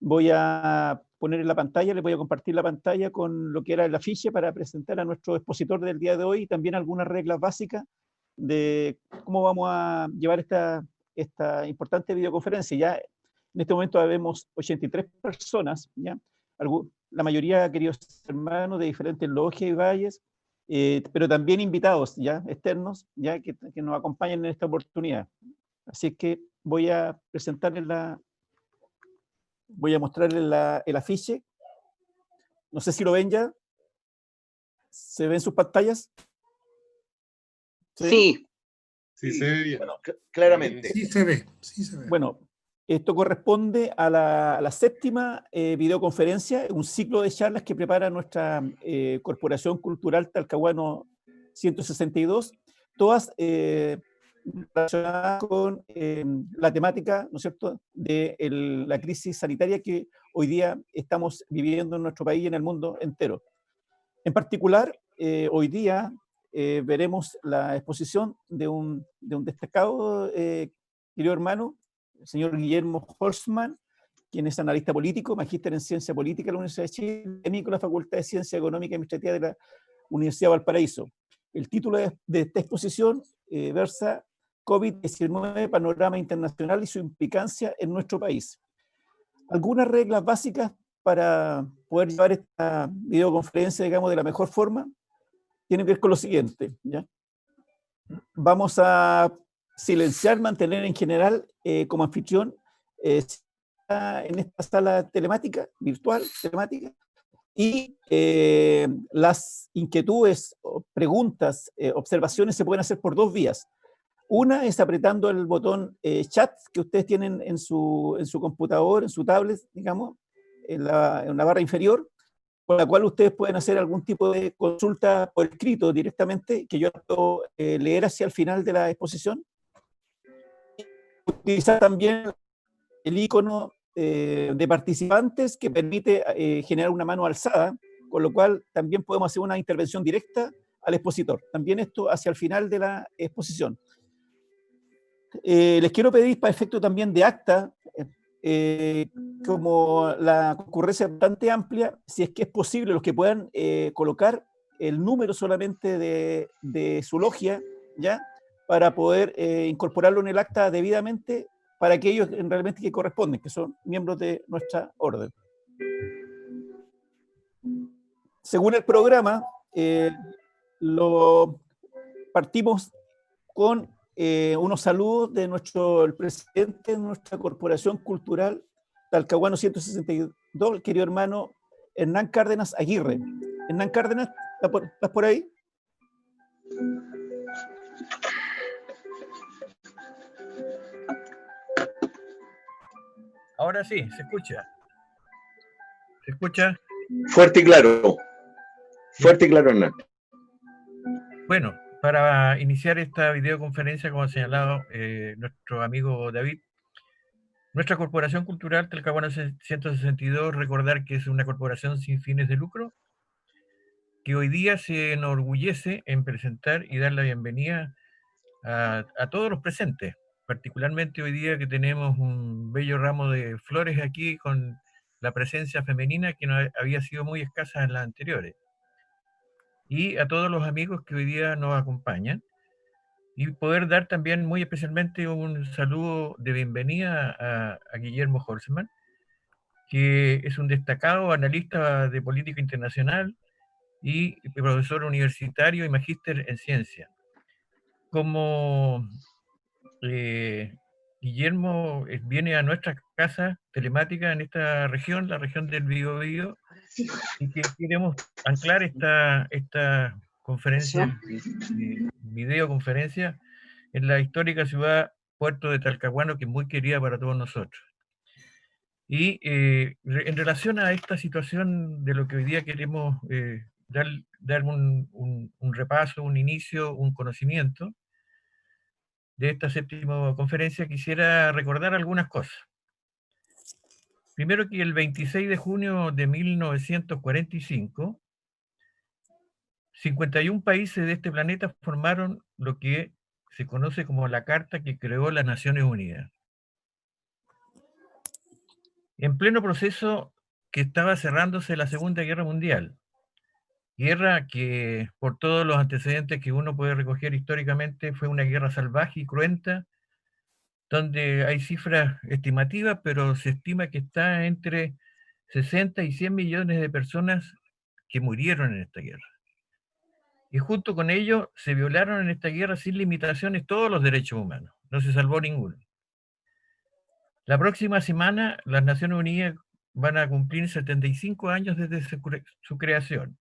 voy a poner en la pantalla, les voy a compartir la pantalla con lo que era el afiche para presentar a nuestro expositor del día de hoy y también algunas reglas básicas de cómo vamos a llevar esta importante videoconferencia. Ya en este momento vemos 83 personas, ¿ya? La mayoría, queridos hermanos, de diferentes logias y valles, pero también invitados ya externos, ya que nos acompañan en esta oportunidad. Así es que voy a mostrarles el afiche. No sé si lo ven ya. ¿Se ven sus pantallas? Sí. Sí, se ve bien. Bueno, claramente. Sí se ve, sí se ve. Bueno, esto corresponde a la séptima videoconferencia, un ciclo de charlas que prepara nuestra Corporación Cultural Talcahuano 162, todas relacionadas con la temática, ¿no es cierto?, de la crisis sanitaria que hoy día estamos viviendo en nuestro país y en el mundo entero. En particular, hoy día veremos la exposición de un destacado querido hermano, el señor Guillermo Holzman, quien es analista político, magíster en Ciencia Política de la Universidad de Chile, académico de la Facultad de Ciencia Económica y Administrativa de la Universidad de Valparaíso. El título de esta exposición versa COVID-19, panorama internacional y su implicancia en nuestro país. Algunas reglas básicas para poder llevar esta videoconferencia, digamos, de la mejor forma, tienen que ver con lo siguiente, ¿ya? Vamos a silenciar, mantener en general como anfitrión en esta sala telemática, virtual, telemática, y las inquietudes, preguntas, observaciones se pueden hacer por dos vías. Una es apretando el botón chat que ustedes tienen en su computador, en su tablet, digamos, en la barra inferior, con la cual ustedes pueden hacer algún tipo de consulta por escrito directamente, que yo puedo leer hacia el final de la exposición. Utilizar también el icono de participantes que permite generar una mano alzada, con lo cual también podemos hacer una intervención directa al expositor. También esto hacia el final de la exposición. Les quiero pedir, para efecto también de acta, como la concurrencia es bastante amplia, si es que es posible, los que puedan colocar el número solamente de su logia, ¿ya?, para poder incorporarlo en el acta debidamente para aquellos realmente que corresponden, que son miembros de nuestra orden. Según el programa, lo partimos con unos saludos de el presidente de nuestra Corporación Cultural Talcahuano 162, el querido hermano Hernán Cárdenas Aguirre. Hernán Cárdenas, ¿estás por ahí? Ahora sí, se escucha. ¿Se escucha? Fuerte y claro. Fuerte y claro, Hernán. Bueno, para iniciar esta videoconferencia, como ha señalado nuestro amigo David, nuestra Corporación Cultural Talcahuano 162, recordar que es una corporación sin fines de lucro, que hoy día se enorgullece en presentar y dar la bienvenida a todos los presentes, particularmente hoy día que tenemos un bello ramo de flores aquí con la presencia femenina que no había sido muy escasa en las anteriores. Y a todos los amigos que hoy día nos acompañan, y poder dar también muy especialmente un saludo de bienvenida a Guillermo Holzman, que es un destacado analista de política internacional y profesor universitario y magíster en ciencia. Como Guillermo viene a nuestra casa telemática en esta región, la región del Biobío, y que queremos anclar esta conferencia, videoconferencia, en la histórica ciudad Puerto de Talcahuano, que es muy querida para todos nosotros. Y en relación a esta situación de lo que hoy día queremos dar un repaso, un inicio, un conocimiento de esta séptima conferencia, quisiera recordar algunas cosas. Primero, que el 26 de junio de 1945, 51 países de este planeta formaron lo que se conoce como la Carta que creó las Naciones Unidas. en pleno proceso que estaba cerrándose la Segunda Guerra Mundial. Guerra que, por todos los antecedentes que uno puede recoger históricamente, fue una guerra salvaje y cruenta, donde hay cifras estimativas, pero se estima que está entre 60 y 100 millones de personas que murieron en esta guerra. Y junto con ello se violaron en esta guerra sin limitaciones todos los derechos humanos. No se salvó ninguno. La próxima semana las Naciones Unidas van a cumplir 75 años desde su creación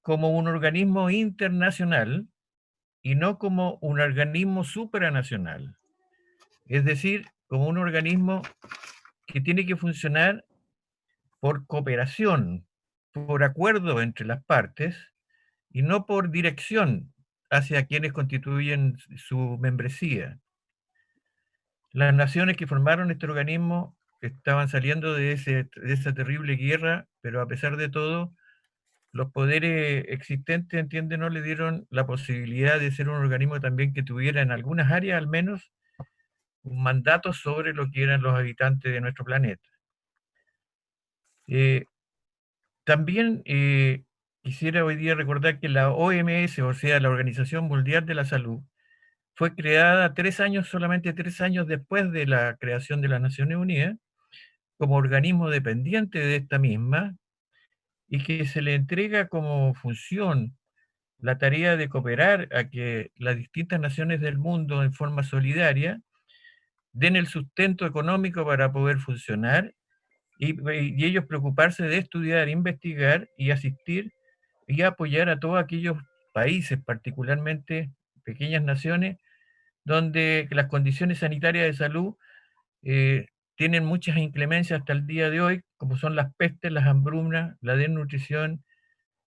como un organismo internacional y no como un organismo supranacional. Es decir, como un organismo que tiene que funcionar por cooperación, por acuerdo entre las partes y no por dirección hacia quienes constituyen su membresía. Las naciones que formaron este organismo estaban saliendo de esa terrible guerra, pero a pesar de todo, los poderes existentes, entiende, no le dieron la posibilidad de ser un organismo también que tuviera en algunas áreas al menos un mandato sobre lo que eran los habitantes de nuestro planeta. También quisiera hoy día recordar que la OMS, o sea, la Organización Mundial de la Salud, fue creada solamente 3 años después de la creación de las Naciones Unidas, como organismo dependiente de esta misma, y que se le entrega como función la tarea de cooperar a que las distintas naciones del mundo en forma solidaria den el sustento económico para poder funcionar y ellos preocuparse de estudiar, investigar y asistir y apoyar a todos aquellos países, particularmente pequeñas naciones, donde las condiciones sanitarias de salud tienen muchas inclemencias hasta el día de hoy, como son las pestes, las hambrunas, la desnutrición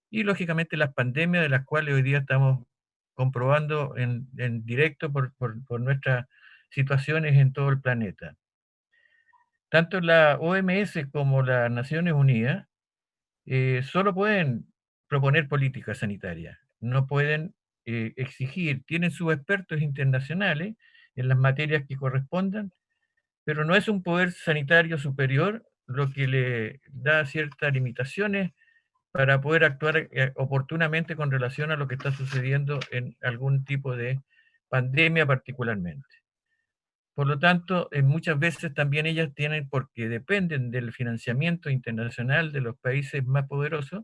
y lógicamente las pandemias de las cuales hoy día estamos comprobando en directo por nuestras situaciones en todo el planeta. Tanto la OMS como las Naciones Unidas solo pueden proponer políticas sanitarias, no pueden exigir, tienen sus expertos internacionales en las materias que correspondan, pero no es un poder sanitario superior lo que le da ciertas limitaciones para poder actuar oportunamente con relación a lo que está sucediendo en algún tipo de pandemia particularmente. Por lo tanto, muchas veces también ellas tienen, porque dependen del financiamiento internacional de los países más poderosos,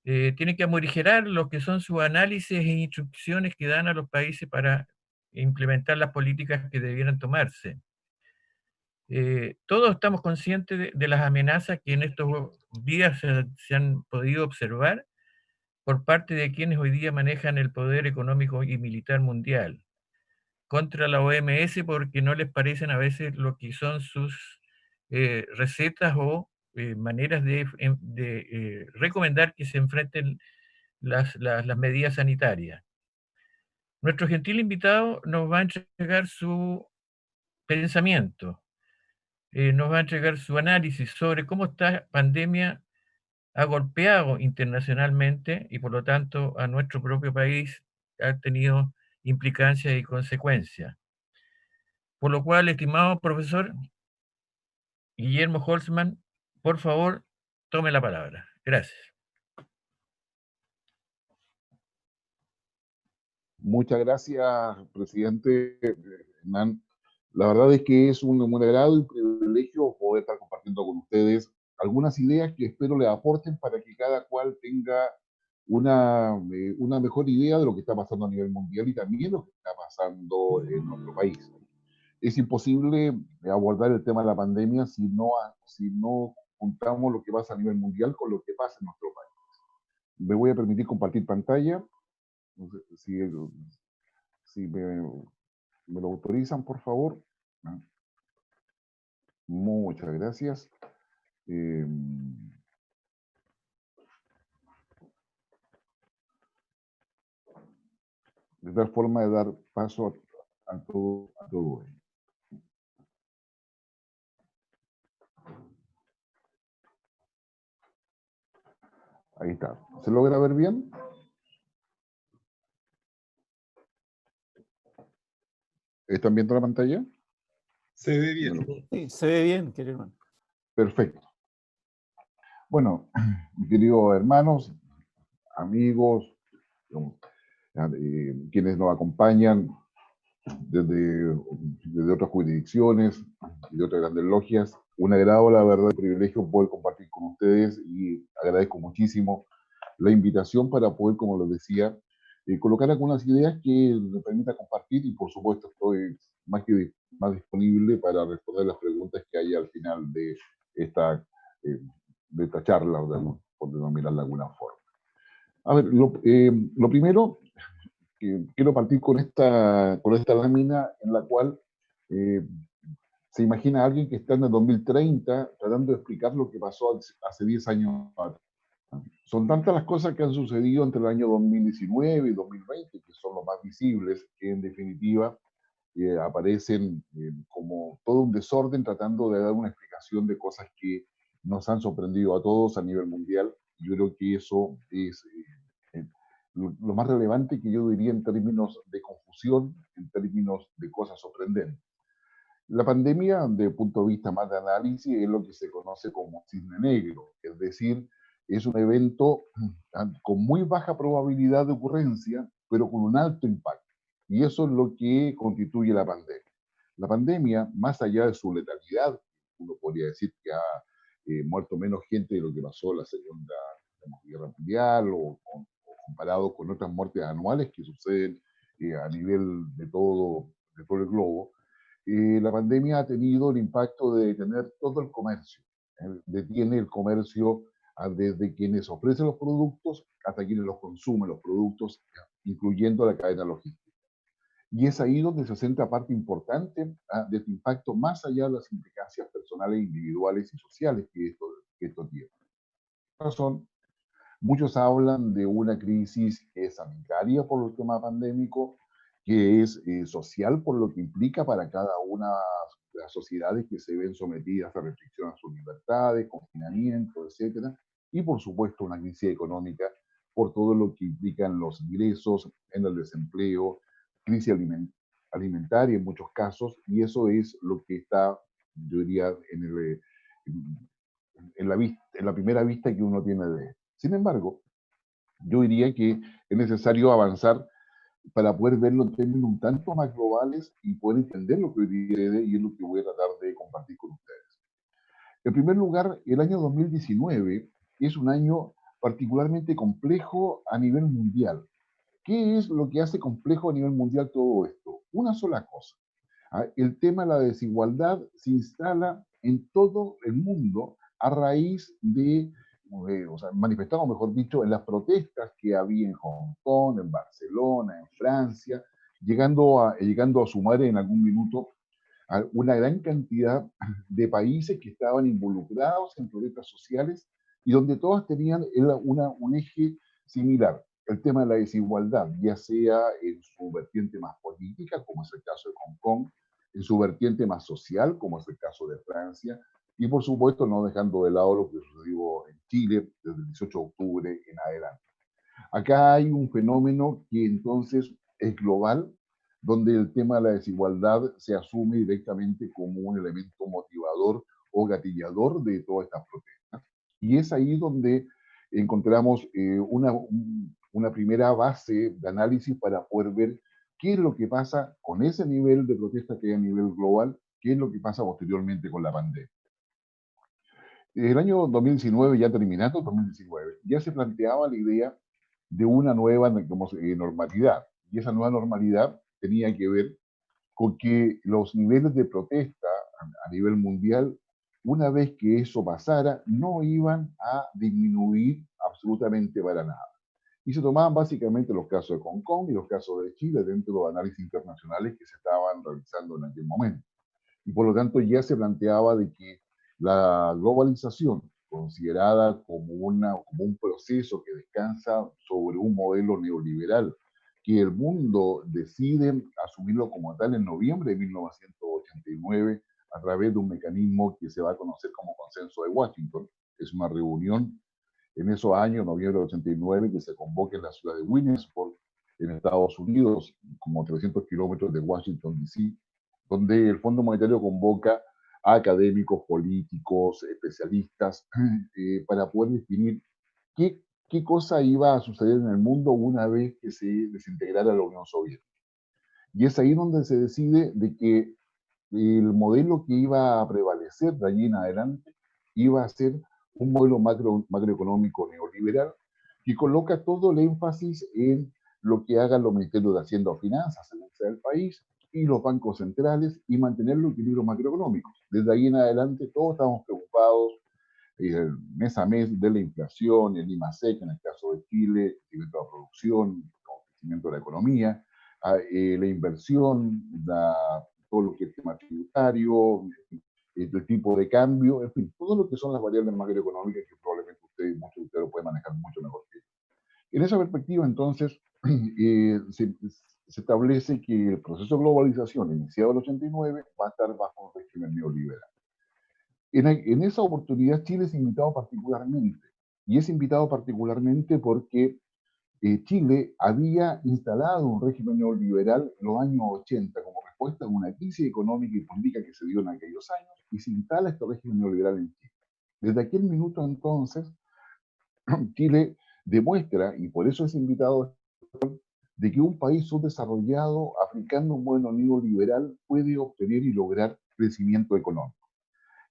tienen que amorigerar lo que son sus análisis e instrucciones que dan a los países para implementar las políticas que debieran tomarse. Todos estamos conscientes de las amenazas que en estos días se han podido observar por parte de quienes hoy día manejan el poder económico y militar mundial contra la OMS porque no les parecen a veces lo que son sus recetas o maneras de recomendar que se enfrenten las medidas sanitarias. Nuestro gentil invitado nos va a entregar su pensamiento, nos va a entregar su análisis sobre cómo esta pandemia ha golpeado internacionalmente y por lo tanto a nuestro propio país ha tenido implicancias y consecuencias. Por lo cual, estimado profesor Guillermo Holzman, por favor, tome la palabra. Gracias. Muchas gracias, presidente Hernán. La verdad es que es un agrado y un privilegio poder estar compartiendo con ustedes algunas ideas que espero les aporten para que cada cual tenga una mejor idea de lo que está pasando a nivel mundial y también lo que está pasando en nuestro país. Es imposible abordar el tema de la pandemia si no juntamos lo que pasa a nivel mundial con lo que pasa en nuestro país. Me voy a permitir compartir pantalla. No sé si me lo autorizan, por favor. Muchas gracias. De tal forma de dar paso a todo ello. Ahí está. ¿Se logra ver bien? ¿Están viendo la pantalla? Se ve bien. Bueno, Sí, se ve bien, querido hermano. perfecto. Bueno, mis queridos hermanos, amigos, digamos, quienes nos acompañan desde otras jurisdicciones y de otras grandes logias, un agrado, la verdad, un privilegio poder compartir con ustedes y agradezco muchísimo la invitación para poder, como les decía, colocar algunas ideas que me permita compartir y por supuesto estoy más disponible para responder las preguntas que hay al final esta, eh, de esta charla, por denominarla de alguna forma. A ver, lo primero, que quiero partir con esta lámina en la cual eh, se imagina a alguien que está en el 2030 tratando de explicar lo que pasó hace 10 años atrás. Son tantas las cosas que han sucedido entre el año 2019 y 2020, que son los más visibles, que en definitiva aparecen como todo un desorden tratando de dar una explicación de cosas que nos han sorprendido a todos a nivel mundial. Yo creo que eso es lo más relevante que yo diría en términos de confusión, en términos de cosas sorprendentes. La pandemia, desde el punto de vista más de análisis, es lo que se conoce como cisne negro, es decir, es un evento con muy baja probabilidad de ocurrencia, pero con un alto impacto. Y eso es lo que constituye la pandemia. La pandemia, más allá de su letalidad, uno podría decir que ha muerto menos gente de lo que pasó en la Segunda Guerra Mundial o comparado con otras muertes anuales que suceden a nivel de todo el globo. La pandemia ha tenido el impacto de detener todo el comercio. Detiene el comercio desde quienes ofrecen los productos hasta quienes los consumen los productos, incluyendo la cadena logística. Y es ahí donde se centra parte importante de este impacto, más allá de las implicancias personales, individuales y sociales que esto tiene. Por razón, muchos hablan de una crisis que es sanitaria por el tema pandémico, que es social por lo que implica para cada una de las sociedades que se ven sometidas a restricciones a sus libertades, confinamiento, etcétera, y por supuesto una crisis económica por todo lo que implican los ingresos, en el desempleo, crisis alimentaria en muchos casos, y eso es lo que está, yo diría, en la primera vista que uno tiene de esto. Sin embargo, yo diría que es necesario avanzar para poder verlo en términos un tanto más globales y poder entender lo que hoy día sucede, y es lo que voy a tratar de compartir con ustedes. En primer lugar, el año 2019 es un año particularmente complejo a nivel mundial. ¿Qué es lo que hace complejo a nivel mundial todo esto? Una sola cosa. El tema de la desigualdad se instala en todo el mundo a raíz de, o sea, manifestado, mejor dicho, en las protestas que había en Hong Kong, en Barcelona, en Francia, llegando a sumar en algún minuto a una gran cantidad de países que estaban involucrados en protestas sociales y donde todas tenían un eje similar, el tema de la desigualdad, ya sea en su vertiente más política, como es el caso de Hong Kong, en su vertiente más social, como es el caso de Francia, y por supuesto no dejando de lado lo que sucedió en Chile desde el 18 de octubre en adelante. Acá hay un fenómeno que entonces es global, donde el tema de la desigualdad se asume directamente como un elemento motivador o gatillador de todas estas protestas. Y es ahí donde encontramos una primera base de análisis para poder ver qué es lo que pasa con ese nivel de protesta que hay a nivel global, qué es lo que pasa posteriormente con la pandemia. El año 2019, ya terminando 2019, ya se planteaba la idea de una nueva normalidad. Y esa nueva normalidad tenía que ver con que los niveles de protesta a nivel mundial, una vez que eso pasara, no iban a disminuir absolutamente para nada. Y se tomaban básicamente los casos de Hong Kong y los casos de Chile dentro de los análisis internacionales que se estaban realizando en aquel momento. Y por lo tanto ya se planteaba de que la globalización, considerada como un proceso que descansa sobre un modelo neoliberal, que el mundo decide asumirlo como tal en noviembre de 1989 a través de un mecanismo que se va a conocer como Consenso de Washington. Es una reunión en esos años, noviembre de 89, que se convoca en la ciudad de Williamsburg, en Estados Unidos, como 300 kilómetros de Washington, D.C., donde el Fondo Monetario convoca a académicos, políticos, especialistas, para poder definir qué, qué cosa iba a suceder en el mundo una vez que se desintegrara la Unión Soviética. Y es ahí donde se decide de que el modelo que iba a prevalecer de allí en adelante iba a ser un modelo macroeconómico neoliberal que coloca todo el énfasis en lo que hagan los ministerios de Hacienda o Finanzas, según sea el país, y los bancos centrales, y mantener los equilibrios macroeconómicos. Desde ahí en adelante todos estamos preocupados mes a mes de la inflación, el IMASEC en el caso de Chile, el crecimiento de la producción, el crecimiento de la economía, la inversión, todo lo que es tema tributario, el tipo de cambio, en fin, todo lo que son las variables macroeconómicas que probablemente muchos de ustedes lo pueden manejar mucho mejor que yo. En esa perspectiva, entonces, se establece que el proceso de globalización iniciado en el 89 va a estar bajo un régimen neoliberal. En esa oportunidad Chile es invitado particularmente, y es invitado particularmente porque Chile había instalado un régimen neoliberal en los años 80 como respuesta a una crisis económica y política que se dio en aquellos años, y se instala este régimen neoliberal en Chile. Desde aquel minuto entonces, Chile demuestra, y por eso es invitado, de que un país subdesarrollado aplicando un modelo neoliberal puede obtener y lograr crecimiento económico.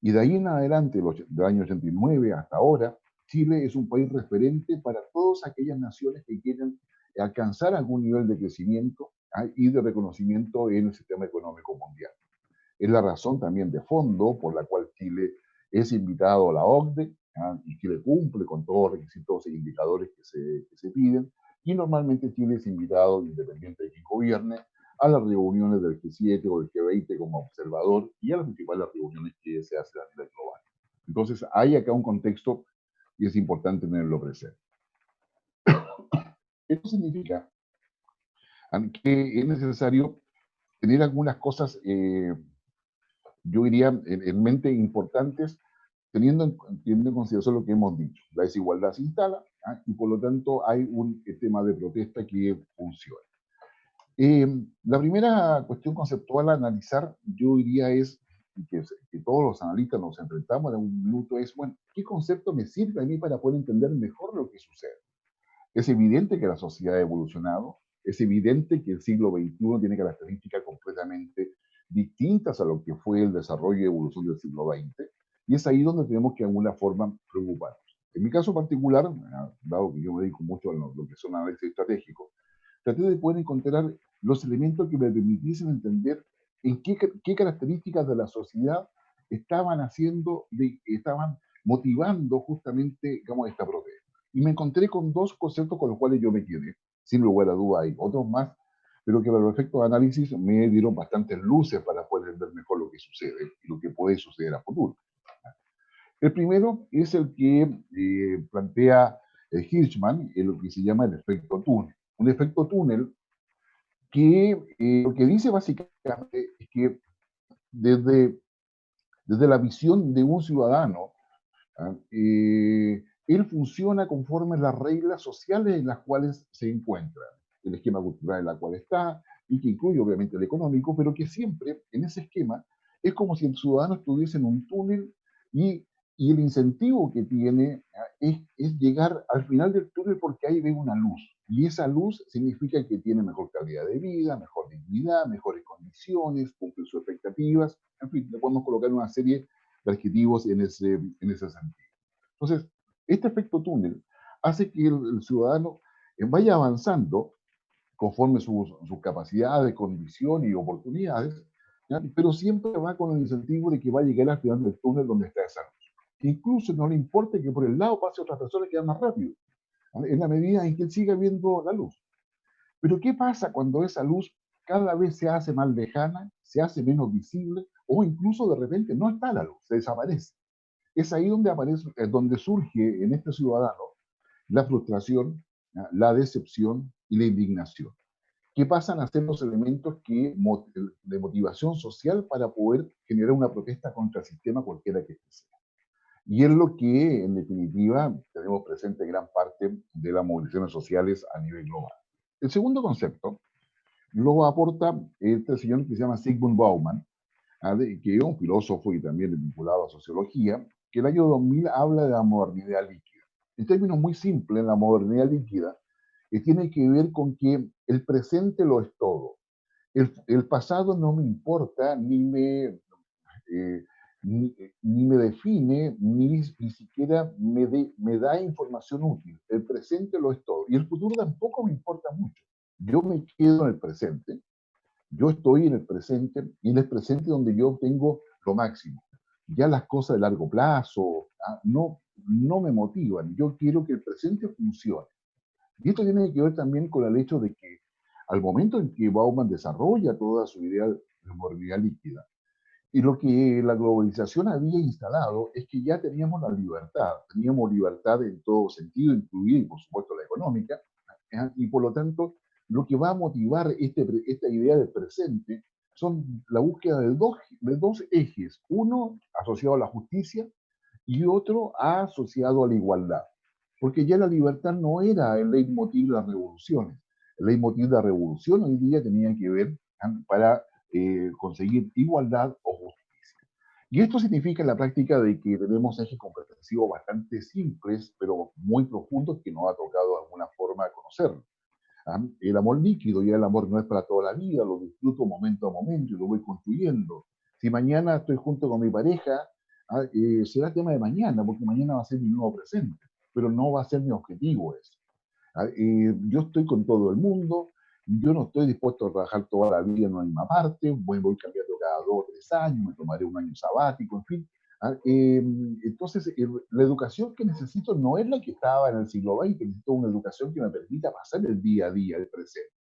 Y de ahí en adelante, del año 89 hasta ahora, Chile es un país referente para todas aquellas naciones que quieren alcanzar algún nivel de crecimiento y de reconocimiento en el sistema económico mundial. Es la razón también de fondo por la cual Chile es invitado a la OCDE, y Chile cumple con todos los requisitos e indicadores que se piden, y normalmente Chile es invitado, independiente de quién gobierne, a las reuniones del G7 o del G20 como observador y a las principales reuniones que se hacen a nivel global. Entonces, hay acá un contexto y es importante tenerlo presente. Esto significa que es necesario tener algunas cosas, yo diría, en mente importantes, teniendo en consideración lo que hemos dicho. La desigualdad se instala y por lo tanto hay un tema de protesta que funciona. La primera cuestión conceptual a analizar, yo diría, es que todos los analistas nos enfrentamos en un minuto, es, bueno, ¿qué concepto me sirve a mí para poder entender mejor lo que sucede? Es evidente que la sociedad ha evolucionado, es evidente que el siglo XXI tiene características completamente distintas a lo que fue el desarrollo y evolución del siglo XX, y es ahí donde tenemos que de alguna forma preocuparnos. En mi caso particular, dado que yo me dedico mucho a lo que son análisis estratégicos, traté de poder encontrar los elementos que me permitiesen entender en qué características de la sociedad estaban estaban motivando justamente, digamos, esta protesta. Y me encontré con dos conceptos con los cuales yo me quedé. Sin lugar a duda hay otros más, pero que para los efectos de análisis me dieron bastantes luces para poder entender mejor lo que sucede y lo que puede suceder a futuro. El primero es el que plantea Hirschman, en lo que se llama el efecto túnel. Un efecto túnel que lo que dice básicamente es que desde la visión de un ciudadano, él funciona conforme las reglas sociales en las cuales se encuentra, el esquema cultural en el cual está, y que incluye obviamente el económico, pero que siempre en ese esquema es como si el ciudadano estuviese en un túnel y el incentivo que tiene es llegar al final del túnel porque ahí ve una luz. Y esa luz significa que tiene mejor calidad de vida, mejor dignidad, mejores condiciones, cumple sus expectativas. En fin, le podemos colocar una serie de adjetivos en ese sentido. Entonces, este efecto túnel hace que el ciudadano vaya avanzando conforme sus capacidades, condiciones y oportunidades, ¿ya? Pero siempre va con el incentivo de que va a llegar al final del túnel donde está esa luz. Incluso no le importa que por el lado pase otra persona que va más rápido, ¿vale? En la medida en que él siga viendo la luz. Pero ¿qué pasa cuando esa luz cada vez se hace más lejana, se hace menos visible, o incluso de repente no está la luz, se desaparece? Es ahí donde aparece, donde surge en este ciudadano la frustración, la decepción y la indignación, que pasan a ser los elementos de motivación social para poder generar una protesta contra el sistema cualquiera que sea. Y es lo que, en definitiva, tenemos presente en gran parte de las movilizaciones sociales a nivel global. El segundo concepto lo aporta este señor que se llama Zygmunt Bauman, que es un filósofo y también vinculado a sociología, que el año 2000 habla de la modernidad líquida. En términos muy simples, la modernidad líquida tiene que ver con que el presente lo es todo. El pasado no me importa, eh, ni me define, ni siquiera me da información útil. El presente lo es todo. Y el futuro tampoco me importa mucho. Yo me quedo en el presente. Yo estoy en el presente y en el presente donde yo tengo lo máximo. Ya las cosas de largo plazo no me motivan. Yo quiero que el presente funcione. Y esto tiene que ver también con el hecho de que al momento en que Bauman desarrolla toda su idea de movilidad líquida, y lo que la globalización había instalado es que ya teníamos libertad en todo sentido, incluida, por supuesto, la económica, y por lo tanto, lo que va a motivar esta idea del presente son la búsqueda de dos ejes, uno asociado a la justicia y otro asociado a la igualdad. Porque ya la libertad no era el leitmotiv de las revoluciones. El leitmotiv de la revolución hoy día tenía que ver para conseguir igualdad o justicia. Y esto significa en la práctica de que tenemos ejes comprensivos bastante simples, pero muy profundos que nos ha tocado de alguna forma conocer. El amor líquido, ya el amor no es para toda la vida, lo disfruto momento a momento y lo voy construyendo. Si mañana estoy junto con mi pareja, será tema de mañana, porque mañana va a ser mi nuevo presente, pero no va a ser mi objetivo eso. Yo estoy con todo el mundo, yo no estoy dispuesto a trabajar toda la vida en una misma parte, voy cambiando cada 2 o 3 años, me tomaré un año sabático, en fin. Entonces, la educación que necesito no es la que estaba en el siglo XX, necesito una educación que me permita pasar el día a día, el presente.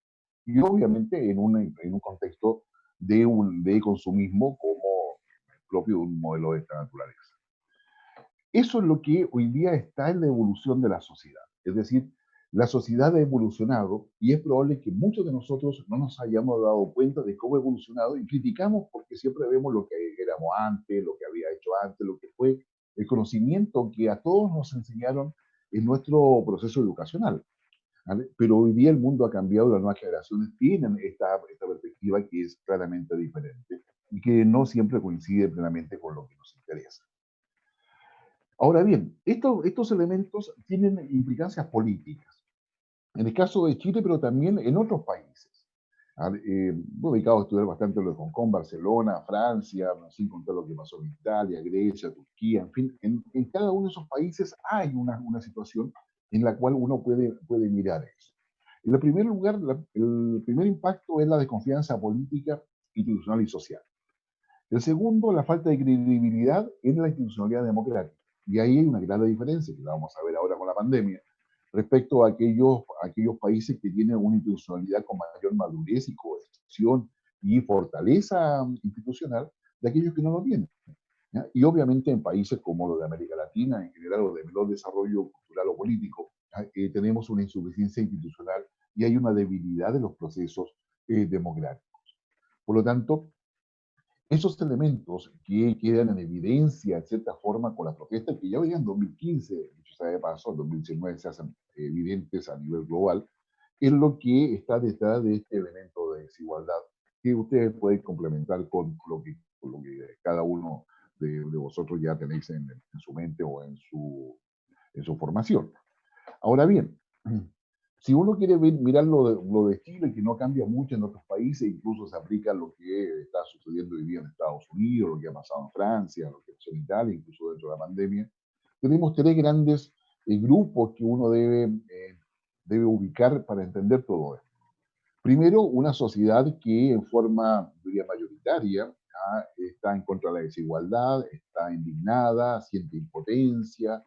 Y obviamente en un contexto de consumismo como propio de un modelo de esta naturaleza. Eso es lo que hoy día está en la evolución de la sociedad. Es decir, la sociedad ha evolucionado y es probable que muchos de nosotros no nos hayamos dado cuenta de cómo ha evolucionado y criticamos porque siempre vemos lo que éramos antes, lo que había hecho antes, lo que fue el conocimiento que a todos nos enseñaron en nuestro proceso educacional. ¿Vale? Pero hoy día el mundo ha cambiado y las nuevas generaciones tienen esta perspectiva que es claramente diferente y que no siempre coincide plenamente con lo que nos interesa. Ahora bien, estos elementos tienen implicancias políticas. En el caso de Chile, pero también en otros países. Me he dedicado a estudiar bastante lo de Hong Kong, Barcelona, Francia, sin contar lo que pasó en Italia, Grecia, Turquía, en fin, en cada uno de esos países hay una situación en la cual uno puede mirar eso. En el primer lugar, el primer impacto es la desconfianza política, institucional y social. El segundo, la falta de credibilidad en la institucionalidad democrática. Y ahí hay una gran diferencia, que la vamos a ver ahora con la pandemia, respecto a aquellos países que tienen una institucionalidad con mayor madurez y cohesión y fortaleza institucional de aquellos que no lo tienen. ¿Ya? Y obviamente en países como los de América Latina, en general, o de menor desarrollo cultural o político, tenemos una insuficiencia institucional y hay una debilidad de los procesos democráticos. Por lo tanto, esos elementos que quedan en evidencia, en cierta forma, con las protestas que ya venían en 2015, dicho sea de paso, en 2019 se hacen evidentes a nivel global, es lo que está detrás de este elemento de desigualdad que ustedes pueden complementar con lo que cada uno de vosotros ya tenéis en su mente o en su formación. Ahora bien, si uno quiere mirar lo de Chile, que no cambia mucho en otros países, incluso se aplica a lo que está sucediendo hoy día en Estados Unidos, lo que ha pasado en Francia, lo que pasó en Italia, incluso dentro de la pandemia, tenemos 3 grandes grupos que uno debe ubicar para entender todo esto. Primero, una sociedad que en forma, diría, mayoritaria, está en contra de la desigualdad, está indignada, siente impotencia,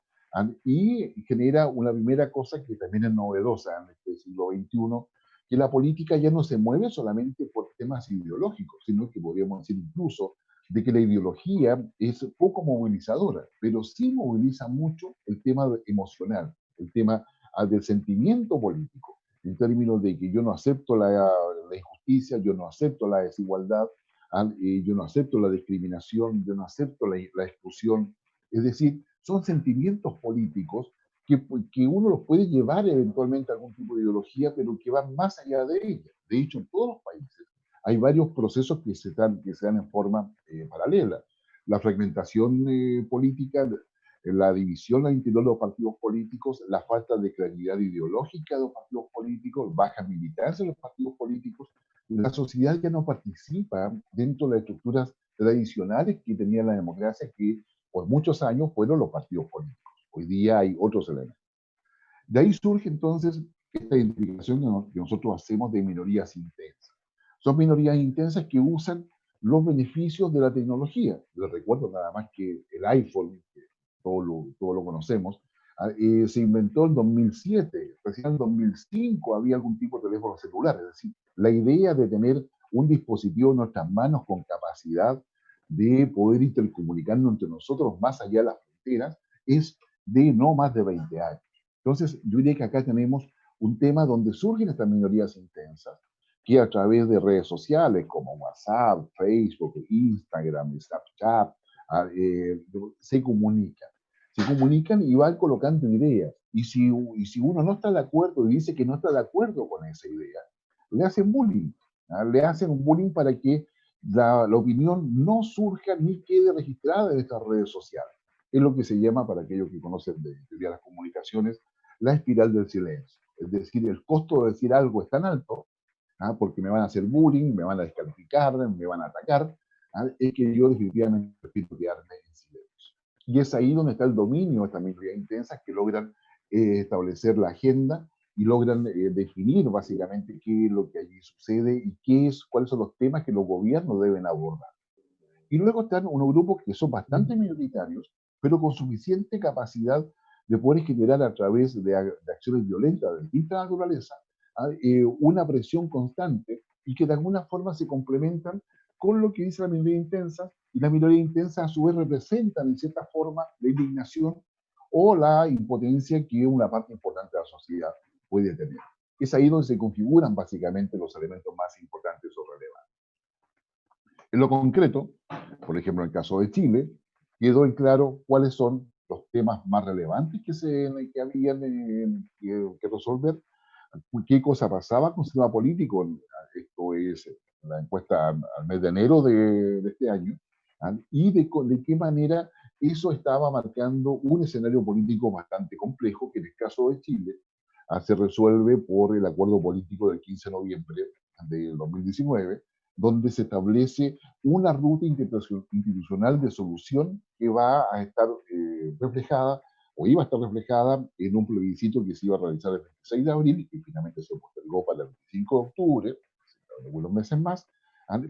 y genera una primera cosa que también es novedosa en este siglo XXI, que la política ya no se mueve solamente por temas ideológicos, sino que podríamos decir incluso de que la ideología es poco movilizadora, pero sí moviliza mucho el tema emocional, el tema del sentimiento político, en términos de que yo no acepto la injusticia, yo no acepto la desigualdad, yo no acepto la discriminación, yo no acepto la exclusión. Es decir, son sentimientos políticos que uno los puede llevar eventualmente a algún tipo de ideología, pero que van más allá de ella. De hecho, en todos los países hay varios procesos que se dan en forma paralela. La fragmentación política, la división al interior de los partidos políticos, la falta de claridad ideológica de los partidos políticos, baja militancia de los partidos políticos. La sociedad ya no participa dentro de las estructuras tradicionales que tenía la democracia, que por muchos años fueron los partidos políticos. Hoy día hay otros elementos. De ahí surge entonces esta identificación que nosotros hacemos de minorías intensas. Son minorías intensas que usan los beneficios de la tecnología. Les recuerdo nada más que el iPhone, que todos lo conocemos, se inventó en 2007. Recién en 2005 había algún tipo de teléfono celular. Es decir, la idea de tener un dispositivo en nuestras manos con capacidad de poder intercomunicarnos entre nosotros más allá de las fronteras es de no más de 20 años. Entonces, yo diría que acá tenemos un tema donde surgen estas minorías intensas, que a través de redes sociales como WhatsApp, Facebook, Instagram, Snapchat, se comunican y van colocando ideas. Y si uno no está de acuerdo y dice que no está de acuerdo con esa idea, le hacen bullying. Le hacen un bullying para que la opinión no surja ni quede registrada en estas redes sociales. Es lo que se llama, para aquellos que conocen de teoría de las comunicaciones, la espiral del silencio. Es decir, el costo de decir algo es tan alto, porque me van a hacer bullying, me van a descalificar, me van a atacar, es que yo definitivamente prefiero quedarme en silencio. Y es ahí donde está el dominio de estas minorías intensas que logran establecer la agenda y logran definir básicamente qué es lo que allí sucede y cuáles son los temas que los gobiernos deben abordar. Y luego están unos grupos que son bastante minoritarios, pero con suficiente capacidad de poder generar a través de acciones violentas de distinta naturaleza una presión constante y que de alguna forma se complementan con lo que dice la minoría intensa, y la minoría intensa a su vez representan en cierta forma la indignación o la impotencia que una parte importante de la sociedad puede tener. Es ahí donde se configuran básicamente los elementos más importantes o relevantes. En lo concreto, por ejemplo, en el caso de Chile, quedó en claro cuáles son los temas más relevantes que habían que resolver, qué cosa pasaba con el sistema político. Esto es la encuesta al mes de enero de este año, y de qué manera eso estaba marcando un escenario político bastante complejo, que en el caso de Chile se resuelve por el acuerdo político del 15 de noviembre del 2019, donde se establece una ruta institucional de solución que va a estar reflejada, o iba a estar reflejada en un plebiscito que se iba a realizar el 26 de abril y que finalmente se postergó para el 25 de octubre, algunos meses más,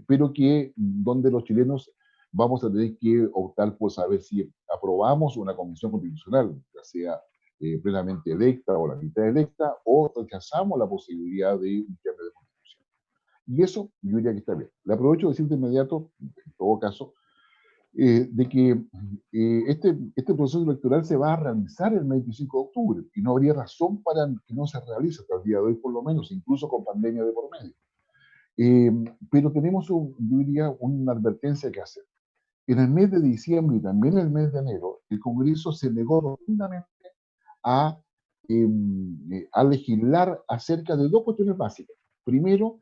pero donde los chilenos vamos a tener que optar por saber si aprobamos una convención constitucional, ya sea plenamente electa o la mitad electa, o rechazamos la posibilidad de un cambio de constitución. Y eso yo diría que está bien. Le aprovecho de decir de inmediato, en todo caso, de que este proceso electoral se va a realizar el 25 de octubre y no habría razón para que no se realice hasta el día de hoy, por lo menos, incluso con pandemia de por medio. Pero tenemos, yo diría, una advertencia que hacer. En el mes de diciembre y también en el mes de enero, el Congreso se negó rotundamente a legislar acerca de dos cuestiones básicas. Primero,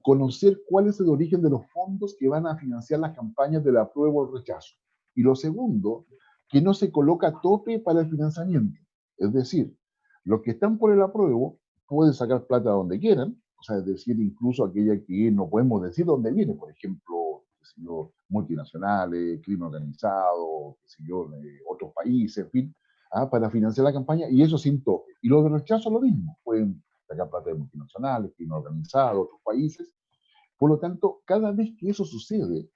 conocer cuál es el origen de los fondos que van a financiar las campañas del apruebo o el rechazo. Y lo segundo, que no se coloca tope para el financiamiento. Es decir, los que están por el apruebo pueden sacar plata donde quieran, o sea, es decir, incluso aquella que no podemos decir dónde viene, por ejemplo, multinacionales, crimen organizado, otros países, en fin, para financiar la campaña, y eso sin tope. Y los de rechazo lo mismo, pueden sacar plata de multinacionales, crimen organizado, otros países. Por lo tanto, cada vez que eso sucede,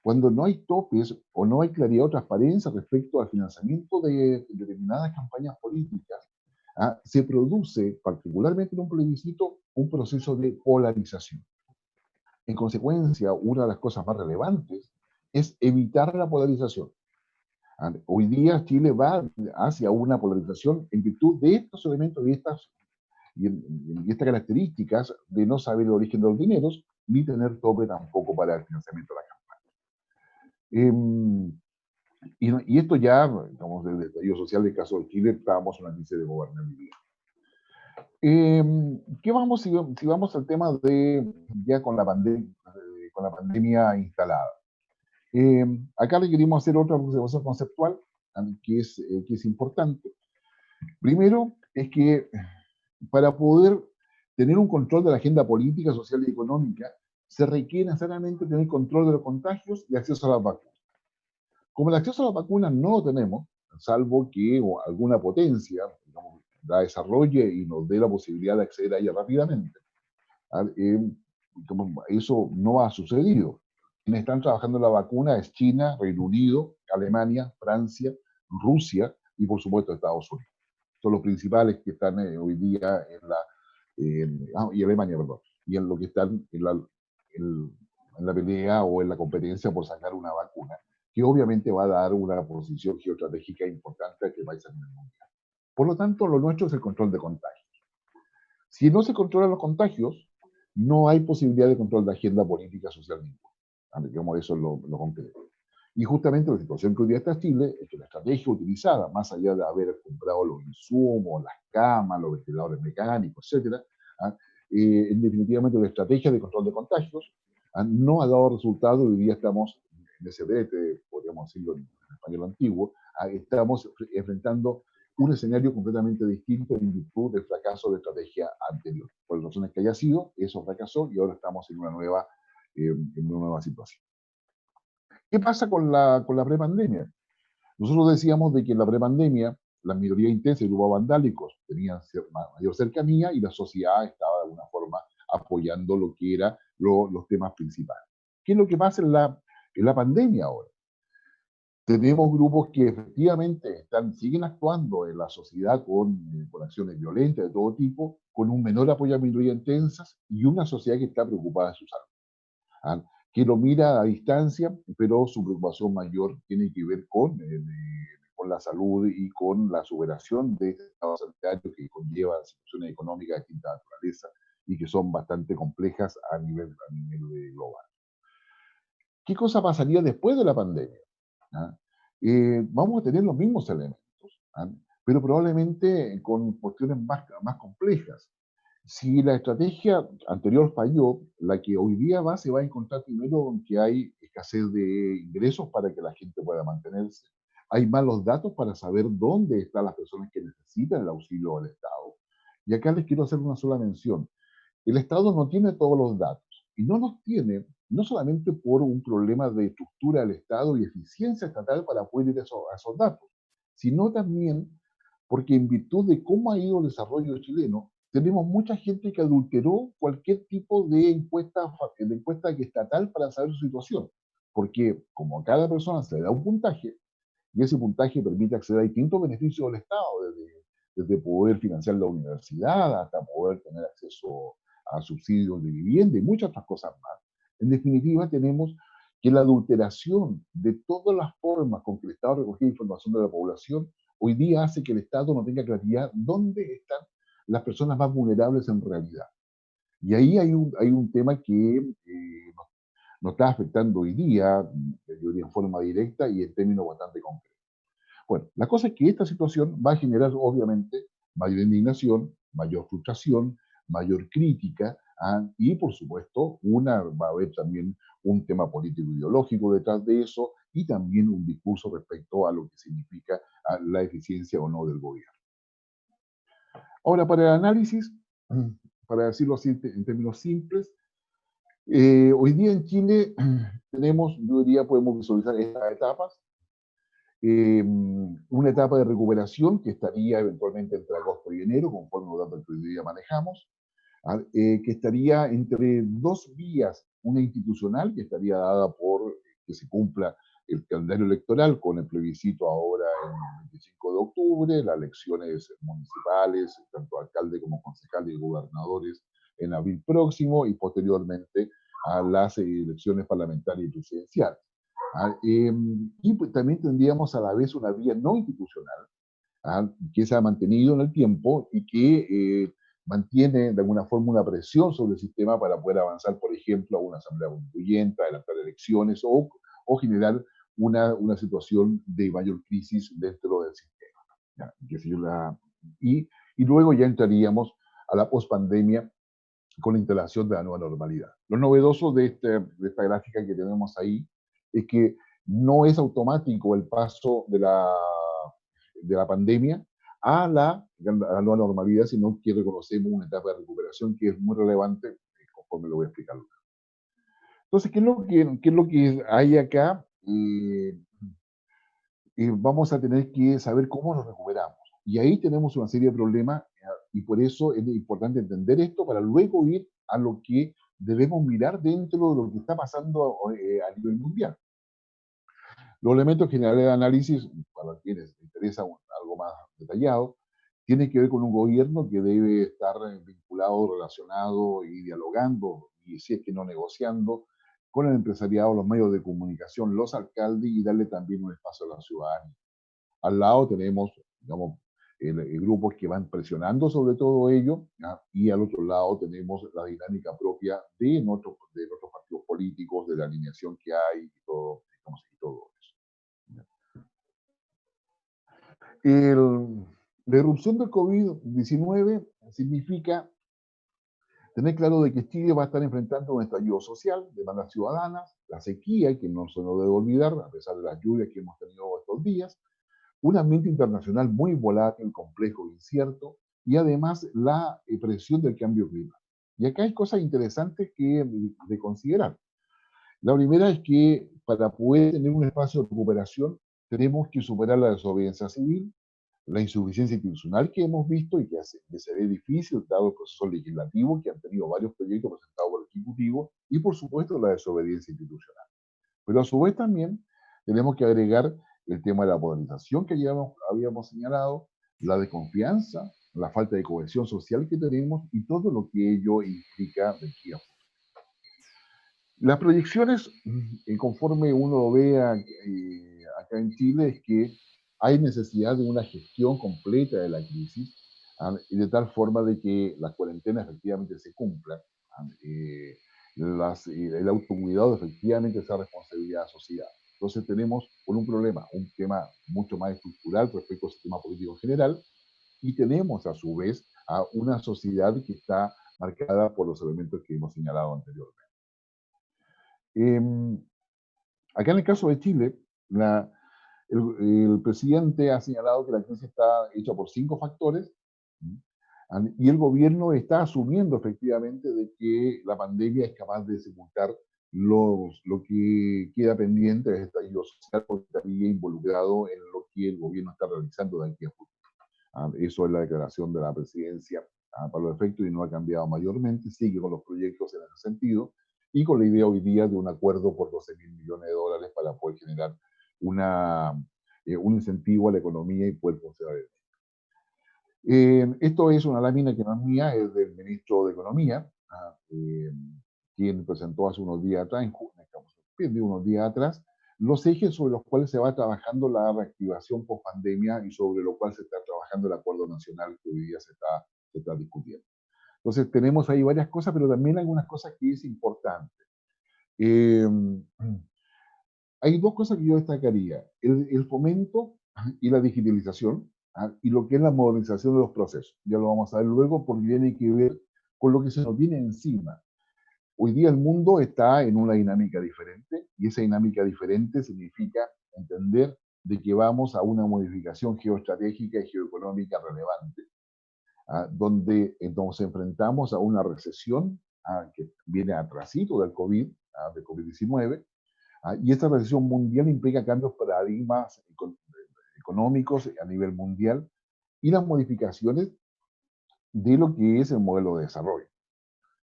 cuando no hay topes o no hay claridad o transparencia respecto al financiamiento de determinadas campañas políticas, se produce, particularmente en un plebiscito, un proceso de polarización. En consecuencia, una de las cosas más relevantes es evitar la polarización. Hoy día Chile va hacia una polarización en virtud de estos elementos y estas características de no saber el origen de los dineros, ni tener tope tampoco para el financiamiento de la campaña. Y esto ya, digamos, del estallido social, en el caso de Chile, estábamos en una crisis de gobernabilidad. ¿Qué vamos, si vamos al tema de ya con la pandemia instalada? Acá le queremos hacer otra observación conceptual que es importante. Primero, es que para poder tener un control de la agenda política, social y económica, se requiere necesariamente tener control de los contagios y acceso a las vacunas. Como el acceso a las vacunas no lo tenemos, salvo que alguna potencia, digamos, la desarrolle y nos dé la posibilidad de acceder a ella rápidamente, eso no ha sucedido. Quienes están trabajando en la vacuna es China, Reino Unido, Alemania, Francia, Rusia y por supuesto Estados Unidos. Son los principales que están hoy día y Alemania, perdón, y en lo que están en la pelea o en la competencia por sacar una vacuna, que obviamente va a dar una posición geoestratégica importante a este país a nivel mundial. Por lo tanto, lo nuestro es el control de contagios. Si no se controlan los contagios, no hay posibilidad de control de agenda política social ninguna. Digamos, eso es lo concreto. Y justamente la situación que hoy día está Chile es que la estrategia utilizada, más allá de haber comprado los insumos, las camas, los ventiladores mecánicos, etc., en definitivamente la estrategia de control de contagios no ha dado resultado. Hoy día estamos en ese brete, podríamos decirlo en español antiguo, estamos enfrentando un escenario completamente distinto en virtud del fracaso de estrategia anterior. Por las razones que haya sido, eso fracasó y ahora estamos en una nueva situación. ¿Qué pasa con la prepandemia? Nosotros decíamos de que en la prepandemia las minorías intensas y grupos vandálicos tenían mayor cercanía y la sociedad estaba de alguna forma apoyando lo que eran los temas principales. ¿Qué es lo que pasa en la pandemia ahora? Tenemos grupos que efectivamente siguen actuando en la sociedad con acciones violentas de todo tipo, con un menor apoyo a minorías intensas y una sociedad que está preocupada de su salud. Que lo mira a distancia, pero su preocupación mayor tiene que ver con la salud y con la superación de este estado sanitario que conlleva situaciones económicas de distinta naturaleza y que son bastante complejas a nivel global. ¿Qué cosa pasaría después de la pandemia? Vamos a tener los mismos elementos, pero probablemente con cuestiones más complejas. Si la estrategia anterior falló, la que hoy día se va a encontrar primero con que hay escasez de ingresos para que la gente pueda mantenerse. Hay malos datos para saber dónde están las personas que necesitan el auxilio del Estado. Y acá les quiero hacer una sola mención. El Estado no tiene todos los datos y no los tiene no solamente por un problema de estructura del Estado y eficiencia estatal para poder ir a esos datos, sino también porque en virtud de cómo ha ido el desarrollo chileno, tenemos mucha gente que adulteró cualquier tipo de encuesta estatal para saber su situación. Porque como a cada persona se le da un puntaje, y ese puntaje permite acceder a distintos beneficios del Estado, desde poder financiar la universidad hasta poder tener acceso a subsidios de vivienda y muchas otras cosas más. En definitiva, tenemos que la adulteración de todas las formas con que el Estado recogía información de la población hoy día hace que el Estado no tenga claridad dónde están las personas más vulnerables en realidad. Y ahí hay un tema que nos está afectando hoy día, yo diría en forma directa y en términos bastante concretos. Bueno, la cosa es que esta situación va a generar obviamente mayor indignación, mayor frustración, mayor crítica, y por supuesto va a haber también un tema político ideológico detrás de eso y también un discurso respecto a lo que significa la eficiencia o no del gobierno. Ahora, para el análisis, para decirlo así en términos simples, hoy día en Chile tenemos, yo diría, podemos visualizar estas etapas. Una etapa de recuperación que estaría eventualmente entre agosto y enero, conforme los datos que hoy día manejamos, que estaría entre dos vías, una institucional que estaría dada por que se cumpla el calendario electoral con el plebiscito ahora el 25 de octubre, las elecciones municipales, tanto alcalde como concejales y gobernadores en abril próximo y posteriormente a las elecciones parlamentarias y presidenciales. Y pues también tendríamos a la vez una vía no institucional que se ha mantenido en el tiempo y que mantiene de alguna forma una presión sobre el sistema para poder avanzar, por ejemplo, a una asamblea constituyente, adelantar elecciones o generar una situación de mayor crisis dentro del sistema. ¿Ya? Y luego ya entraríamos a la pospandemia con la instalación de la nueva normalidad. Lo novedoso de esta gráfica que tenemos ahí es que no es automático el paso de la pandemia a la nueva normalidad, sino que reconocemos una etapa de recuperación que es muy relevante, conforme lo voy a explicar. Entonces, ¿qué es lo que hay acá? Vamos a tener que saber cómo nos recuperamos. Y ahí tenemos una serie de problemas, y por eso es importante entender esto para luego ir a lo que debemos mirar dentro de lo que está pasando a nivel mundial. Los elementos generales de análisis, para quienes les interesa algo más detallado, tienen que ver con un gobierno que debe estar vinculado, relacionado y dialogando, y si es que no negociando, con el empresariado, los medios de comunicación, los alcaldes, y darle también un espacio a la ciudadanía. Al lado tenemos, digamos, grupos que van presionando sobre todo ello, ¿ya? Y al otro lado tenemos la dinámica propia de nuestros partidos políticos, de la alineación que hay y todo, digamos, y todo eso. La erupción del COVID-19 significa tener claro de que Chile va a estar enfrentando un estallido social, demandas ciudadanas, la sequía, que no se nos debe olvidar, a pesar de las lluvias que hemos tenido estos días, un ambiente internacional muy volátil, complejo e incierto, y además la presión del cambio climático. Y acá hay cosas interesantes de considerar. La primera es que para poder tener un espacio de recuperación tenemos que superar la desobediencia civil, la insuficiencia institucional que hemos visto y que se ve difícil dado el proceso legislativo que han tenido varios proyectos presentados por el Ejecutivo, y por supuesto la desobediencia institucional. Pero a su vez también tenemos que agregar el tema de la polarización que ya habíamos señalado, la desconfianza, la falta de cohesión social que tenemos y todo lo que ello implica de aquí a futuro. Las proyecciones, conforme uno lo ve acá en Chile, es que hay necesidad de una gestión completa de la crisis, y de tal forma de que la cuarentena efectivamente se cumpla, el autocuidado efectivamente sea responsabilidad de la sociedad. Entonces tenemos un problema, un tema mucho más estructural respecto al sistema político en general, y tenemos a su vez a una sociedad que está marcada por los elementos que hemos señalado anteriormente. Acá en el caso de Chile, el presidente ha señalado que la crisis está hecha por 5 factores, y el gobierno está asumiendo efectivamente de que la pandemia es capaz de sepultar lo que queda pendiente de estallido social, porque estaría involucrado en lo que el gobierno está realizando de aquí a futuro. Eso es la declaración de la presidencia para los efectos, y no ha cambiado mayormente, sigue con los proyectos en ese sentido, y con la idea hoy día de un acuerdo por $12.000 millones para poder generar un incentivo a la economía y poder funcionar. Esto es una lámina que no es mía, es del ministro de Economía, quien presentó hace unos días atrás, los ejes sobre los cuales se va trabajando la reactivación post-pandemia y sobre lo cual se está trabajando el acuerdo nacional que hoy día se está discutiendo. Entonces tenemos ahí varias cosas, pero también algunas cosas que es importante. Hay 2 cosas que yo destacaría: el fomento y la digitalización, y lo que es la modernización de los procesos. Ya lo vamos a ver luego, porque tiene que ver con lo que se nos viene encima. Hoy día el mundo está en una dinámica diferente, y esa dinámica diferente significa entender de que vamos a una modificación geoestratégica y geoeconómica relevante, donde nos enfrentamos a una recesión que viene atrasito del COVID-19, y esta recesión mundial implica cambios de paradigmas económicos a nivel mundial y las modificaciones de lo que es el modelo de desarrollo.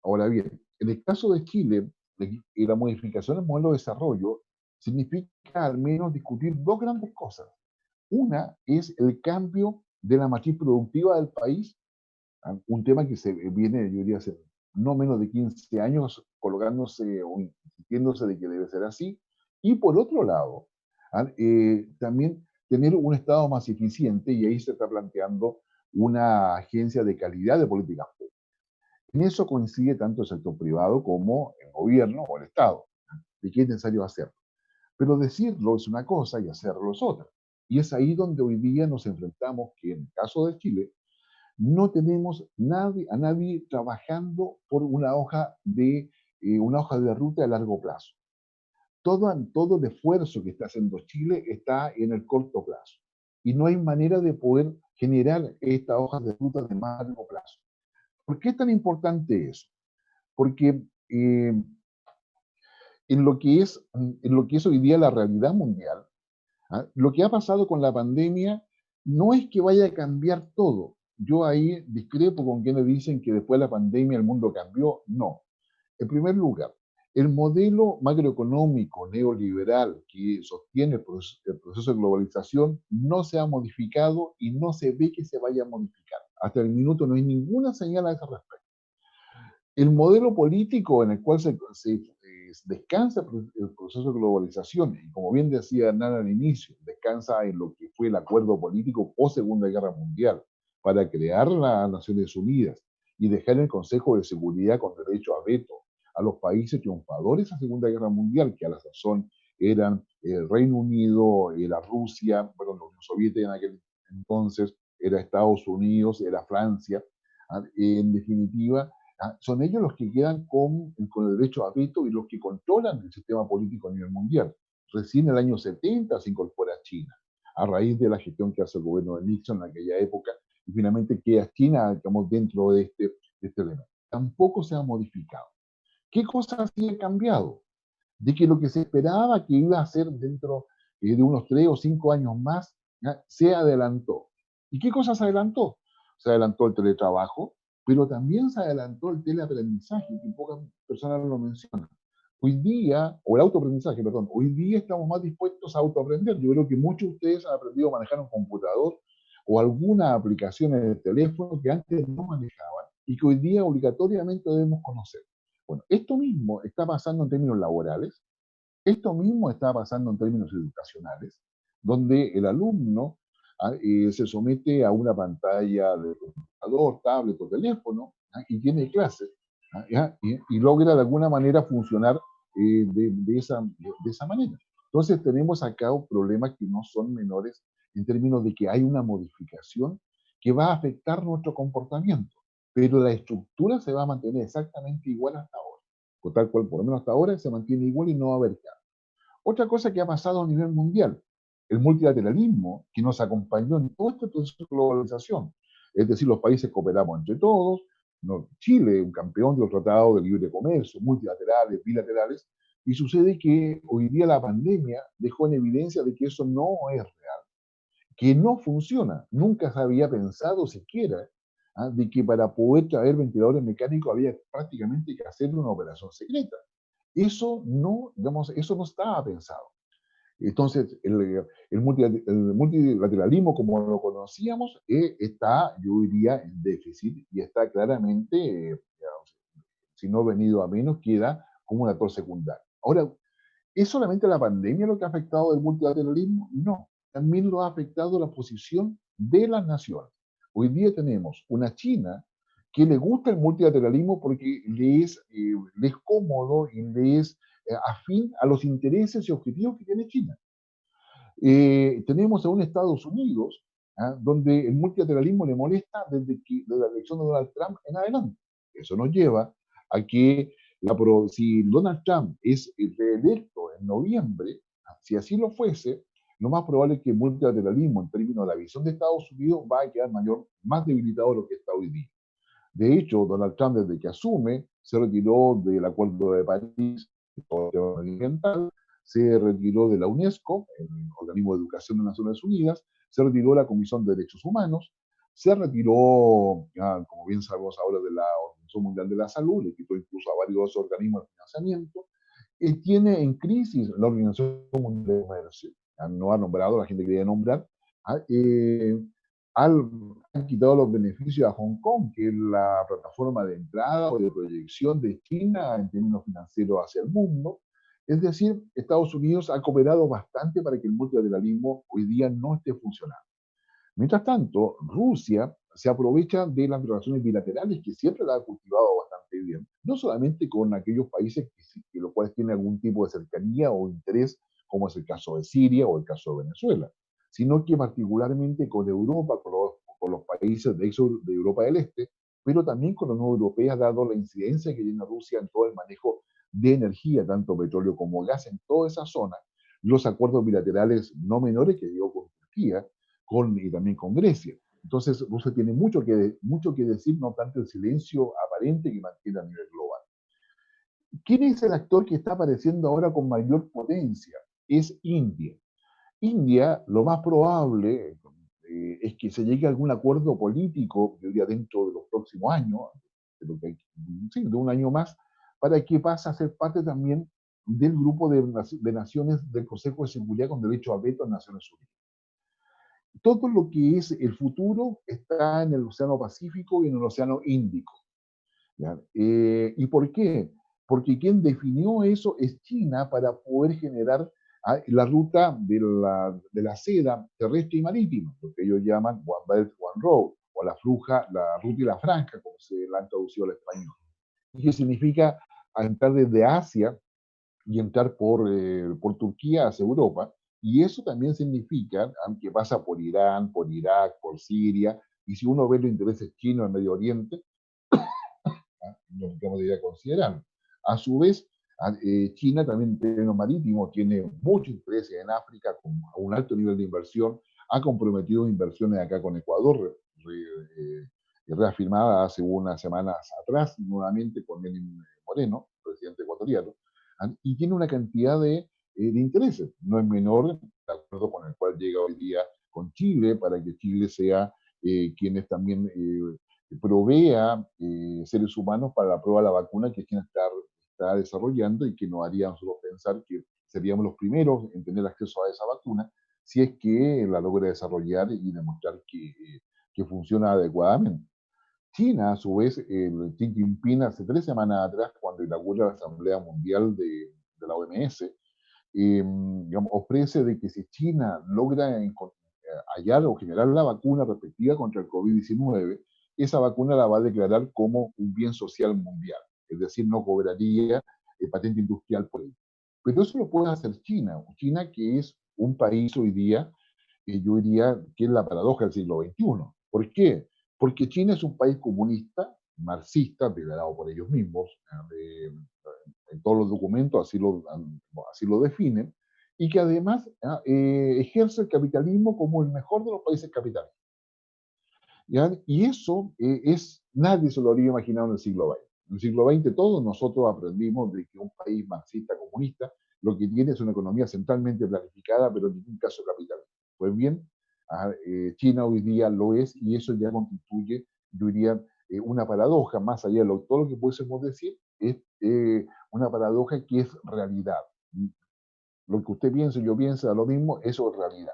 Ahora bien, en el caso de Chile, la modificación del modelo de desarrollo significa al menos discutir 2 grandes cosas. Una es el cambio de la matriz productiva del país, un tema que se viene, yo diría, hace no menos de 15 años colocándose o insistiéndose de que debe ser así. Y por otro lado, también tener un Estado más eficiente, y ahí se está planteando una agencia de calidad de políticas públicas. En eso coincide tanto el sector privado como el gobierno o el Estado, de qué es necesario hacer. Pero decirlo es una cosa y hacerlo es otra. Y es ahí donde hoy día nos enfrentamos que en el caso de Chile no tenemos a nadie trabajando por una hoja de ruta a largo plazo. Todo el esfuerzo que está haciendo Chile está en el corto plazo. Y no hay manera de poder generar estas hojas de ruta de más largo plazo. ¿Por qué es tan importante eso? Porque en lo que es hoy día la realidad mundial, ¿ah? Lo que ha pasado con la pandemia no es que vaya a cambiar todo. Yo ahí discrepo con quienes dicen que después de la pandemia el mundo cambió. No. En primer lugar, el modelo macroeconómico neoliberal que sostiene el proceso de globalización no se ha modificado y no se ve que se vaya a modificar. Hasta el minuto no hay ninguna señal a ese respecto. El modelo político en el cual se descansa el proceso de globalización, y como bien decía Hernán al inicio, descansa en lo que fue el acuerdo político post Segunda Guerra Mundial para crear las Naciones Unidas y dejar el Consejo de Seguridad con derecho a veto a los países triunfadores de la Segunda Guerra Mundial, que a la sazón eran el Reino Unido, era Rusia, bueno, la Unión Soviética en aquel entonces, era Estados Unidos, era Francia, en definitiva, son ellos los que quedan con el derecho a veto y los que controlan el sistema político a nivel mundial. Recién en el año 70 se incorpora China, a raíz de la gestión que hace el gobierno de Nixon en aquella época, y finalmente queda China, digamos, dentro de este elemento. Tampoco se ha modificado. ¿Qué cosas sí han cambiado? De que lo que se esperaba que iba a ser dentro de unos 3 o 5 años más, se adelantó. ¿Y qué cosas se adelantó? Se adelantó el teletrabajo, pero también se adelantó el teleaprendizaje, que pocas personas lo mencionan. Hoy día, o el autoaprendizaje, perdón, hoy día estamos más dispuestos a autoaprender. Yo creo que muchos de ustedes han aprendido a manejar un computador o alguna aplicación en el teléfono que antes no manejaban y que hoy día obligatoriamente debemos conocer. Bueno, esto mismo está pasando en términos laborales, esto mismo está pasando en términos educacionales, donde el alumno se somete a una pantalla de computador, tablet o teléfono y tiene clases y logra de alguna manera funcionar de esa manera. Entonces tenemos acá problemas que no son menores en términos de que hay una modificación que va a afectar nuestro comportamiento, pero la estructura se va a mantener exactamente igual hasta ahora. Por tal cual, por lo menos hasta ahora, se mantiene igual y no va a haber cambio. Otra cosa que ha pasado a nivel mundial, el multilateralismo que nos acompañó en todo este proceso de globalización. Es decir, los países cooperamos entre todos, Chile, un campeón de los tratados de libre comercio, multilaterales, bilaterales, y sucede que hoy día la pandemia dejó en evidencia de que eso no es real, que no funciona. Nunca se había pensado siquiera de que para poder traer ventiladores mecánicos había prácticamente que hacer una operación secreta. Eso no, digamos, eso no estaba pensado. Entonces, el multilateralismo, como lo conocíamos, está, yo diría, en déficit y está claramente, digamos, si no venido a menos, queda como un actor secundario. Ahora, ¿es solamente la pandemia lo que ha afectado el multilateralismo? No, también lo ha afectado la posición de las naciones. Hoy día tenemos una China que le gusta el multilateralismo porque le es cómodo y le es afín a los intereses y objetivos que tiene China. Tenemos a un Estados Unidos donde el multilateralismo le molesta desde la elección de Donald Trump en adelante. Eso nos lleva a que si Donald Trump es reelecto en noviembre, si así lo fuese, lo más probable es que el multilateralismo en términos de la visión de Estados Unidos va a quedar más debilitado de lo que está hoy día. De hecho, Donald Trump desde que asume se retiró del Acuerdo de París, ambiental, se retiró de la UNESCO, el organismo de educación de Naciones Unidas, se retiró de la Comisión de Derechos Humanos, se retiró, como bien sabemos ahora, de la Organización Mundial de la Salud, le quitó incluso a varios organismos de financiamiento, tiene en crisis la Organización Mundial de Comercio, no ha nombrado a la gente que quería nombrar, han quitado los beneficios a Hong Kong, que es la plataforma de entrada o de proyección de China en términos financieros hacia el mundo. Es decir, Estados Unidos ha cooperado bastante para que el multilateralismo hoy día no esté funcionando. Mientras tanto, Rusia se aprovecha de las relaciones bilaterales que siempre la ha cultivado bastante bien, no solamente con aquellos países que los cuales tienen algún tipo de cercanía o interés como es el caso de Siria o el caso de Venezuela, sino que particularmente con Europa, con los países de Europa del Este, pero también con la Unión Europea, dado la incidencia que tiene Rusia en todo el manejo de energía, tanto petróleo como gas en toda esa zona, los acuerdos bilaterales no menores que dio con Turquía y también con Grecia. Entonces, Rusia tiene mucho que decir, no tanto el silencio aparente que mantiene a nivel global. ¿Quién es el actor que está apareciendo ahora con mayor potencia? Es India. India, lo más probable es que se llegue a algún acuerdo político, yo diría dentro de los próximos años, sí, de un año más, para que pase a ser parte también del grupo de naciones del Consejo de Seguridad con derecho a veto en Naciones Unidas. Todo lo que es el futuro está en el Océano Pacífico y en el Océano Índico. ¿Ya? ¿Y por qué? Porque quien definió eso es China para poder generar la ruta de la seda terrestre y marítima, lo que ellos llaman One Belt, One Road, o la ruta y la franja, como se la han traducido al español. Y que significa entrar desde Asia y entrar por Turquía hacia Europa. Y eso también significa, que pasa por Irán, por Irak, por Siria, y si uno ve los intereses chinos en Medio Oriente, lo que debería considerar. A su vez, China también en términos marítimos tiene mucho interés en África con un alto nivel de inversión, ha comprometido inversiones acá con Ecuador, reafirmada hace unas semanas atrás, nuevamente con Lenín Moreno, presidente ecuatoriano, y tiene una cantidad de intereses. No es menor el acuerdo con el cual llega hoy día con Chile, para que Chile sea quienes también provea seres humanos para la prueba de la vacuna que China está desarrollando y que nos haría a nosotros pensar que seríamos los primeros en tener acceso a esa vacuna si es que la logra desarrollar y demostrar que funciona adecuadamente. China, a su vez, Xi Jinping hace 3 semanas atrás, cuando inaugura la Asamblea Mundial de la OMS, digamos, ofrece de que si China logra hallar o generar la vacuna respectiva contra el COVID-19, esa vacuna la va a declarar como un bien social mundial, es decir, no cobraría patente industrial por ello. Pero eso lo puede hacer China, China que es un país hoy día, yo diría que es la paradoja del siglo XXI. ¿Por qué? Porque China es un país comunista, marxista, declarado por ellos mismos, en todos los documentos así lo definen, y que además ejerce el capitalismo como el mejor de los países capitalistas. ¿Ya? Y eso nadie se lo habría imaginado en el siglo XX. En el siglo XX todos nosotros aprendimos de que un país marxista comunista lo que tiene es una economía centralmente planificada, pero en ningún caso capitalista. Pues bien, China hoy día lo es, y eso ya constituye, yo diría, una paradoja, más allá de todo lo que pudiésemos decir, es una paradoja que es realidad. Lo que usted piensa y yo pienso lo mismo, eso es realidad.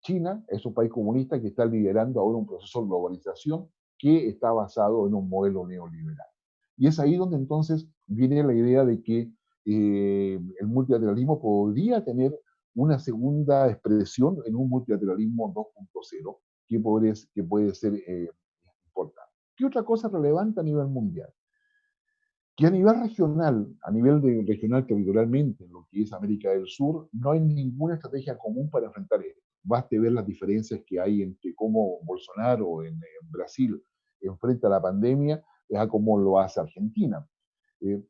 China es un país comunista que está liderando ahora un proceso de globalización que está basado en un modelo neoliberal. Y es ahí donde entonces viene la idea de que el multilateralismo podría tener una segunda expresión en un multilateralismo 2.0 que puede ser importante. ¿Qué otra cosa relevante a nivel mundial? Que a nivel regional territorialmente, en lo que es América del Sur, no hay ninguna estrategia común para enfrentar esto. Baste ver las diferencias que hay entre cómo Bolsonaro en Brasil enfrenta la pandemia a cómo lo hace Argentina.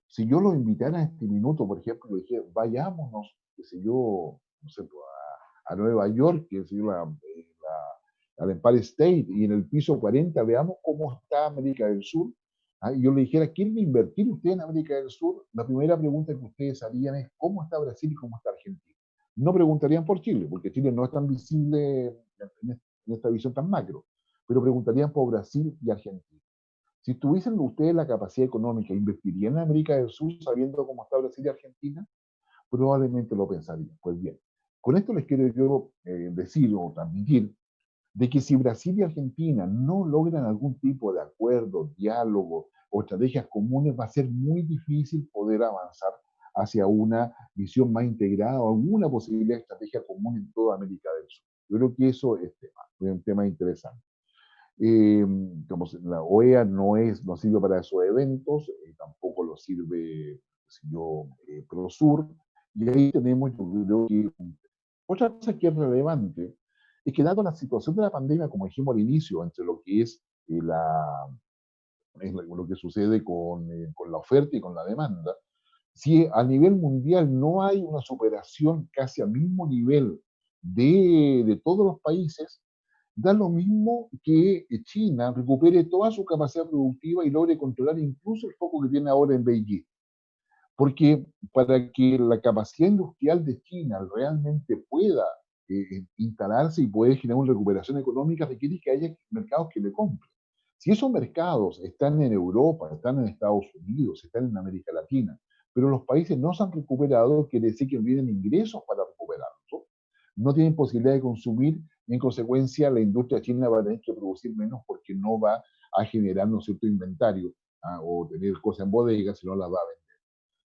Si yo lo invitara a este minuto, por ejemplo, le dije, vayámonos, qué sé yo, no sé, a Nueva York, qué sé yo, al Empire State, y en el piso 40 veamos cómo está América del Sur. Y yo le dijera, ¿quieren invertir usted en América del Sur? La primera pregunta que ustedes harían es, ¿cómo está Brasil y cómo está Argentina? No preguntarían por Chile, porque Chile no es tan visible en esta visión tan macro, pero preguntarían por Brasil y Argentina. Si tuviesen ustedes la capacidad económica, ¿invertirían en América del Sur sabiendo cómo está Brasil y Argentina? Probablemente lo pensarían. Pues bien, con esto les quiero yo decir o transmitir de que si Brasil y Argentina no logran algún tipo de acuerdo, diálogo o estrategias comunes, va a ser muy difícil poder avanzar hacia una visión más integrada o alguna posibilidad de estrategia común en toda América del Sur. Yo creo que eso es un tema interesante. Como la OEA no sirve para esos eventos, tampoco lo sirve Prosur, Y ahí tenemos, yo creo que otra cosa que es relevante es que dado la situación de la pandemia, como dijimos al inicio, entre lo que es lo que sucede con la oferta y con la demanda, si a nivel mundial no hay una superación casi al mismo nivel de todos los países, da lo mismo que China recupere toda su capacidad productiva y logre controlar incluso el foco que tiene ahora en Beijing. Porque para que la capacidad industrial de China realmente pueda instalarse y pueda generar una recuperación económica, requiere que haya mercados que le compren. Si esos mercados están en Europa, están en Estados Unidos, están en América Latina, pero los países no se han recuperado, quiere decir que no tienen ingresos para recuperarlos, no tienen posibilidad de consumir, y en consecuencia la industria china va a tener que producir menos porque no va a generar, ¿no es cierto?, inventario, o tener cosas en bodega, sino las va a vender.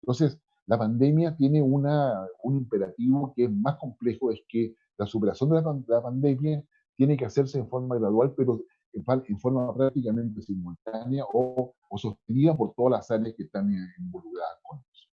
Entonces, la pandemia tiene un imperativo que es más complejo, es que la superación de la pandemia tiene que hacerse en forma gradual, pero en forma prácticamente simultánea o sostenida por todas las áreas que están involucradas con eso.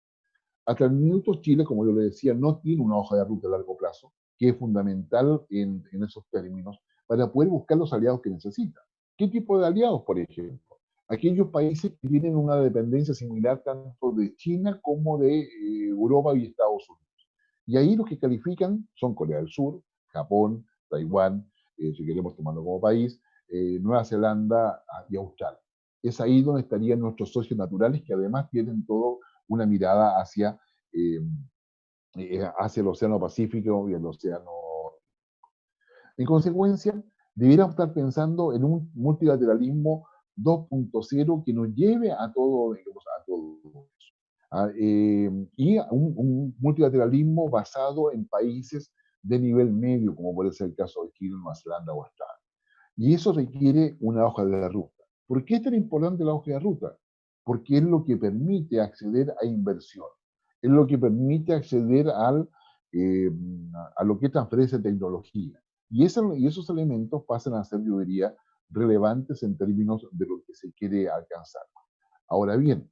Hasta el minuto Chile, como yo le decía, no tiene una hoja de ruta a largo plazo, que es fundamental en esos términos, para poder buscar los aliados que necesita. ¿Qué tipo de aliados, por ejemplo? Aquellos países que tienen una dependencia similar tanto de China como de Europa y Estados Unidos. Y ahí los que califican son Corea del Sur, Japón, Taiwán, si queremos tomarlo como país, Nueva Zelanda y Australia. Es ahí donde estarían nuestros socios naturales, que además tienen todo una mirada eh, hacia el Océano Pacífico y el Océano. En consecuencia, debiéramos estar pensando en un multilateralismo 2.0 que nos lleve a todo, digamos, a todo eso. Y un multilateralismo basado en países de nivel medio, como puede ser el caso de Chile, Nueva Zelanda o Australia. Y eso requiere una hoja de ruta. ¿Por qué es tan importante la hoja de ruta? Porque es lo que permite acceder a inversión, es lo que permite acceder eh, a lo que es transferencia de tecnología. Y esos elementos pasan a ser, yo diría, relevantes en términos de lo que se quiere alcanzar. Ahora bien,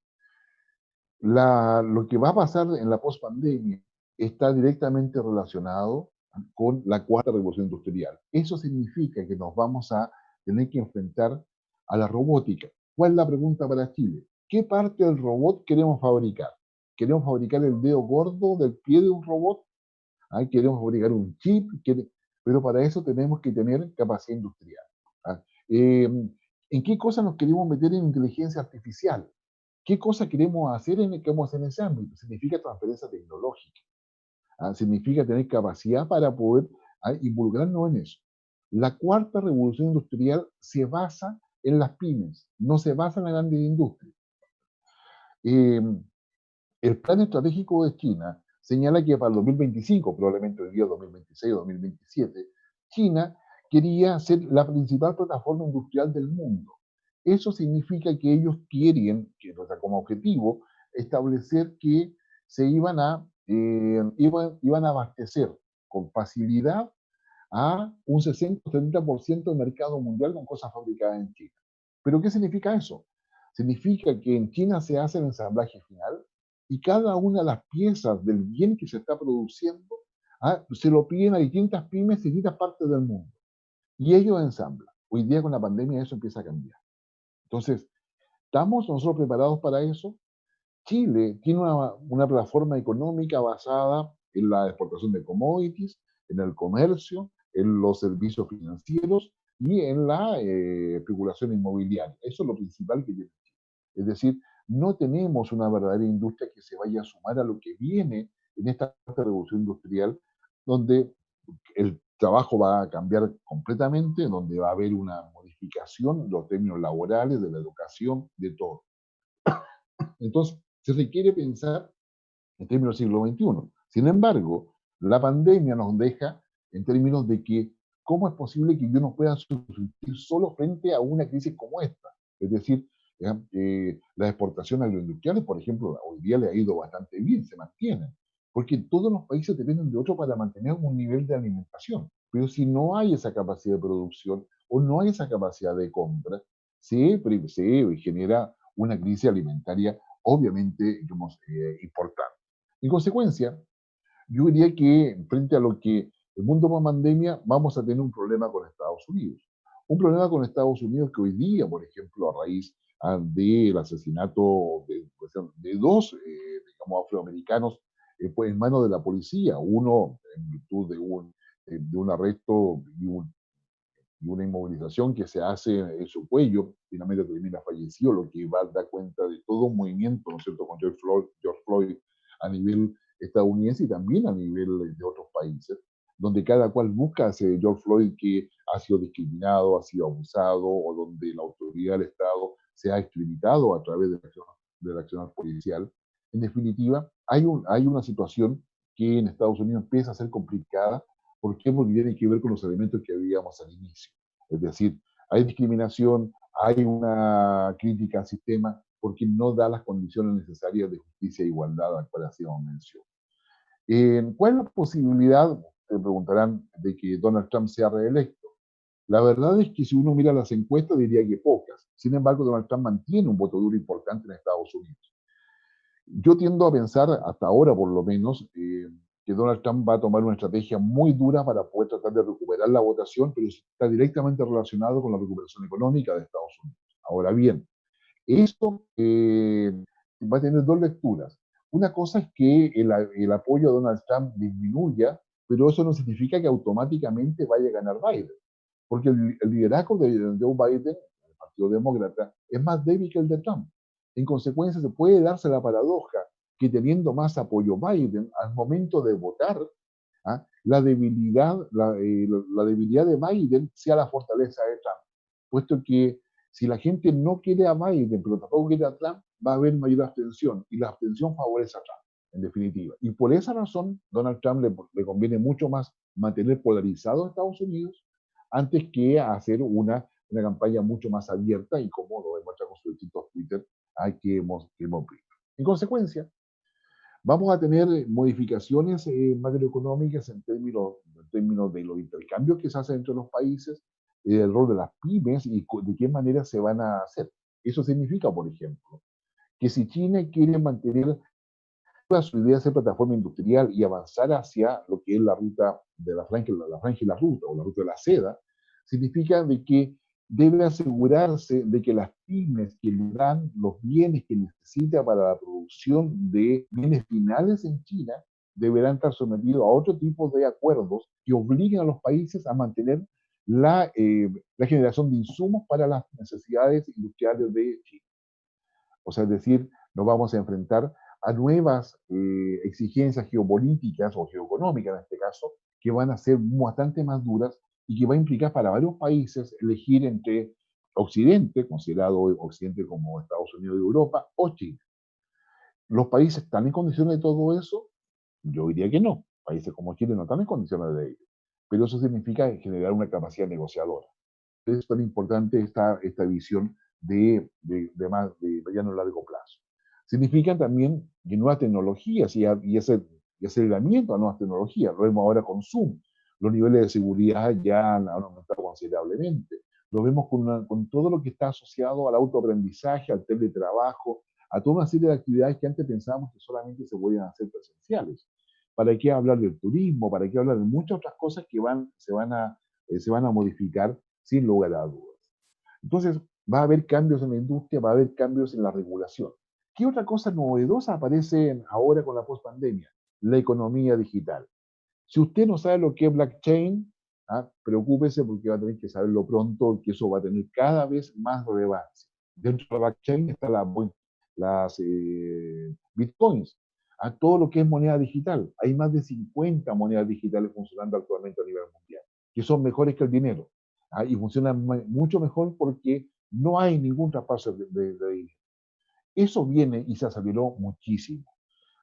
lo que va a pasar en la pospandemia está directamente relacionado con la cuarta revolución industrial. Eso significa que nos vamos a tener que enfrentar a la robótica. ¿Cuál es la pregunta para Chile? ¿Qué parte del robot queremos fabricar? ¿Queremos fabricar el dedo gordo del pie de un robot? ¿Queremos fabricar un chip? Pero para eso tenemos que tener capacidad industrial. ¿Ah? ¿En qué cosas nos queremos meter en inteligencia artificial? ¿Qué cosa queremos hacer en ese ámbito? Significa transferencia tecnológica. Significa tener capacidad para poder involucrarnos en eso. La cuarta revolución industrial se basa en las pymes, no se basa en la grande industria. El plan estratégico de China señala que para el 2025, probablemente el día 2026 o 2027, China quería ser la principal plataforma industrial del mundo. Eso significa que ellos quieren, como objetivo, establecer que se iban a abastecer con facilidad a un 60-70% del mercado mundial con cosas fabricadas en China. ¿Pero qué significa eso? Significa que en China se hace el ensamblaje final y cada una de las piezas del bien que se está produciendo se lo piden a distintas pymes de distintas partes del mundo. Y ellos ensamblan. Hoy día con la pandemia eso empieza a cambiar. Entonces, ¿estamos nosotros preparados para eso? Chile tiene una plataforma económica basada en la exportación de commodities, en el comercio, en los servicios financieros y en la especulación inmobiliaria. Eso es lo principal que tiene Chile. Es decir, no tenemos una verdadera industria que se vaya a sumar a lo que viene en esta revolución industrial, donde el trabajo va a cambiar completamente, donde va a haber una modificación de los términos laborales, de la educación, de todo. Entonces, se requiere pensar en términos del siglo XXI. Sin embargo, la pandemia nos deja en términos de que cómo es posible que yo no pueda subsistir solo frente a una crisis como esta. Es decir, las exportaciones agroindustriales, por ejemplo, hoy día le ha ido bastante bien, se mantienen, porque todos los países dependen de otros para mantener un nivel de alimentación. Pero si no hay esa capacidad de producción o no hay esa capacidad de compra, se genera una crisis alimentaria obviamente, digamos, importante. En consecuencia, Yo diría que frente a lo que el mundo post pandemia, vamos a tener un problema con Estados Unidos. Un problema con Estados Unidos que hoy día, por ejemplo, a raíz del asesinato de dos, digamos, afroamericanos pues, en manos de la policía, uno en virtud de un arresto y una inmovilización que se hace en su cuello, finalmente termina fallecido, lo que va a dar cuenta de todo un movimiento, ¿no es cierto?, con George Floyd a nivel estadounidense y también a nivel de otros países, donde cada cual busca a ese George Floyd que ha sido discriminado, ha sido abusado, o donde la autoridad del Estado se ha extremitado a través de la acción policial. En definitiva, hay una situación que en Estados Unidos empieza a ser complicada. ¿Por qué? Porque tiene que ver con los elementos que veíamos al inicio. Es decir, hay discriminación, hay una crítica al sistema porque no da las condiciones necesarias de justicia e igualdad a las cuales hacíamos mención. ¿Cuál es la posibilidad, te preguntarán, de que Donald Trump sea reelecto? La verdad es que si uno mira las encuestas diría que pocas. Sin embargo, Donald Trump mantiene un voto duro importante en Estados Unidos. Yo tiendo a pensar, hasta ahora por lo menos, que Donald Trump va a tomar una estrategia muy dura para poder tratar de recuperar la votación, pero está directamente relacionado con la recuperación económica de Estados Unidos. Ahora bien, esto va a tener dos lecturas. Una cosa es que el apoyo a Donald Trump disminuya, pero eso no significa que automáticamente vaya a ganar Biden, porque el liderazgo de Joe Biden, el Partido Demócrata, es más débil que el de Trump. En consecuencia, se puede darse la paradoja que teniendo más apoyo Biden, al momento de votar, la debilidad de Biden sea la fortaleza de Trump, puesto que si la gente no quiere a Biden, pero tampoco quiere a Trump, va a haber mayor abstención, y la abstención favorece a Trump, en definitiva. Y por esa razón, Donald Trump le conviene mucho más mantener polarizado a Estados Unidos antes que hacer una campaña mucho más abierta y como lo demuestra con sus distintos Twitter que hemos visto. En consecuencia, vamos a tener modificaciones macroeconómicas en términos de los intercambios que se hacen entre los países, el rol de las pymes y de qué manera se van a hacer. Eso significa, por ejemplo, que si China quiere mantener toda su idea de ser plataforma industrial y avanzar hacia lo que es la ruta de la franja y la ruta, o la ruta de la seda, significa de que debe asegurarse de que las pymes que le dan los bienes que necesita para la producción de bienes finales en China deberán estar sometidos a otro tipo de acuerdos que obliguen a los países a mantener la generación de insumos para las necesidades industriales de China. O sea, es decir, nos vamos a enfrentar a nuevas exigencias geopolíticas o geoeconómicas en este caso, que van a ser bastante más duras y que va a implicar para varios países elegir entre Occidente, considerado hoy Occidente como Estados Unidos y Europa, o China. ¿Los países están en condiciones de todo eso? Yo diría que no. Países como Chile no están en condiciones de ello. Pero eso significa generar una capacidad negociadora. Es tan importante esta visión de mediano y largo plazo. Significan también que nuevas tecnologías y aceleramiento a nuevas tecnologías. Lo vemos ahora con Zoom. Los niveles de seguridad ya han aumentado considerablemente. Lo vemos con todo lo que está asociado al autoaprendizaje, al teletrabajo, a toda una serie de actividades que antes pensábamos que solamente se podían hacer presenciales. ¿Para qué hablar del turismo? ¿Para qué hablar de muchas otras cosas que se van a modificar sin lugar a dudas? Entonces, va a haber cambios en la industria, va a haber cambios en la regulación. ¿Qué otra cosa novedosa aparece ahora con la pospandemia? La economía digital. Si usted no sabe lo que es blockchain, preocúpese porque va a tener que saberlo pronto, que eso va a tener cada vez más relevancia. Dentro de la blockchain están las bitcoins, todo lo que es moneda digital. Hay más de 50 monedas digitales funcionando actualmente a nivel mundial, que son mejores que el dinero. Y funcionan mucho mejor porque no hay ningún traspaso de dinero. Eso viene y se aceleró muchísimo.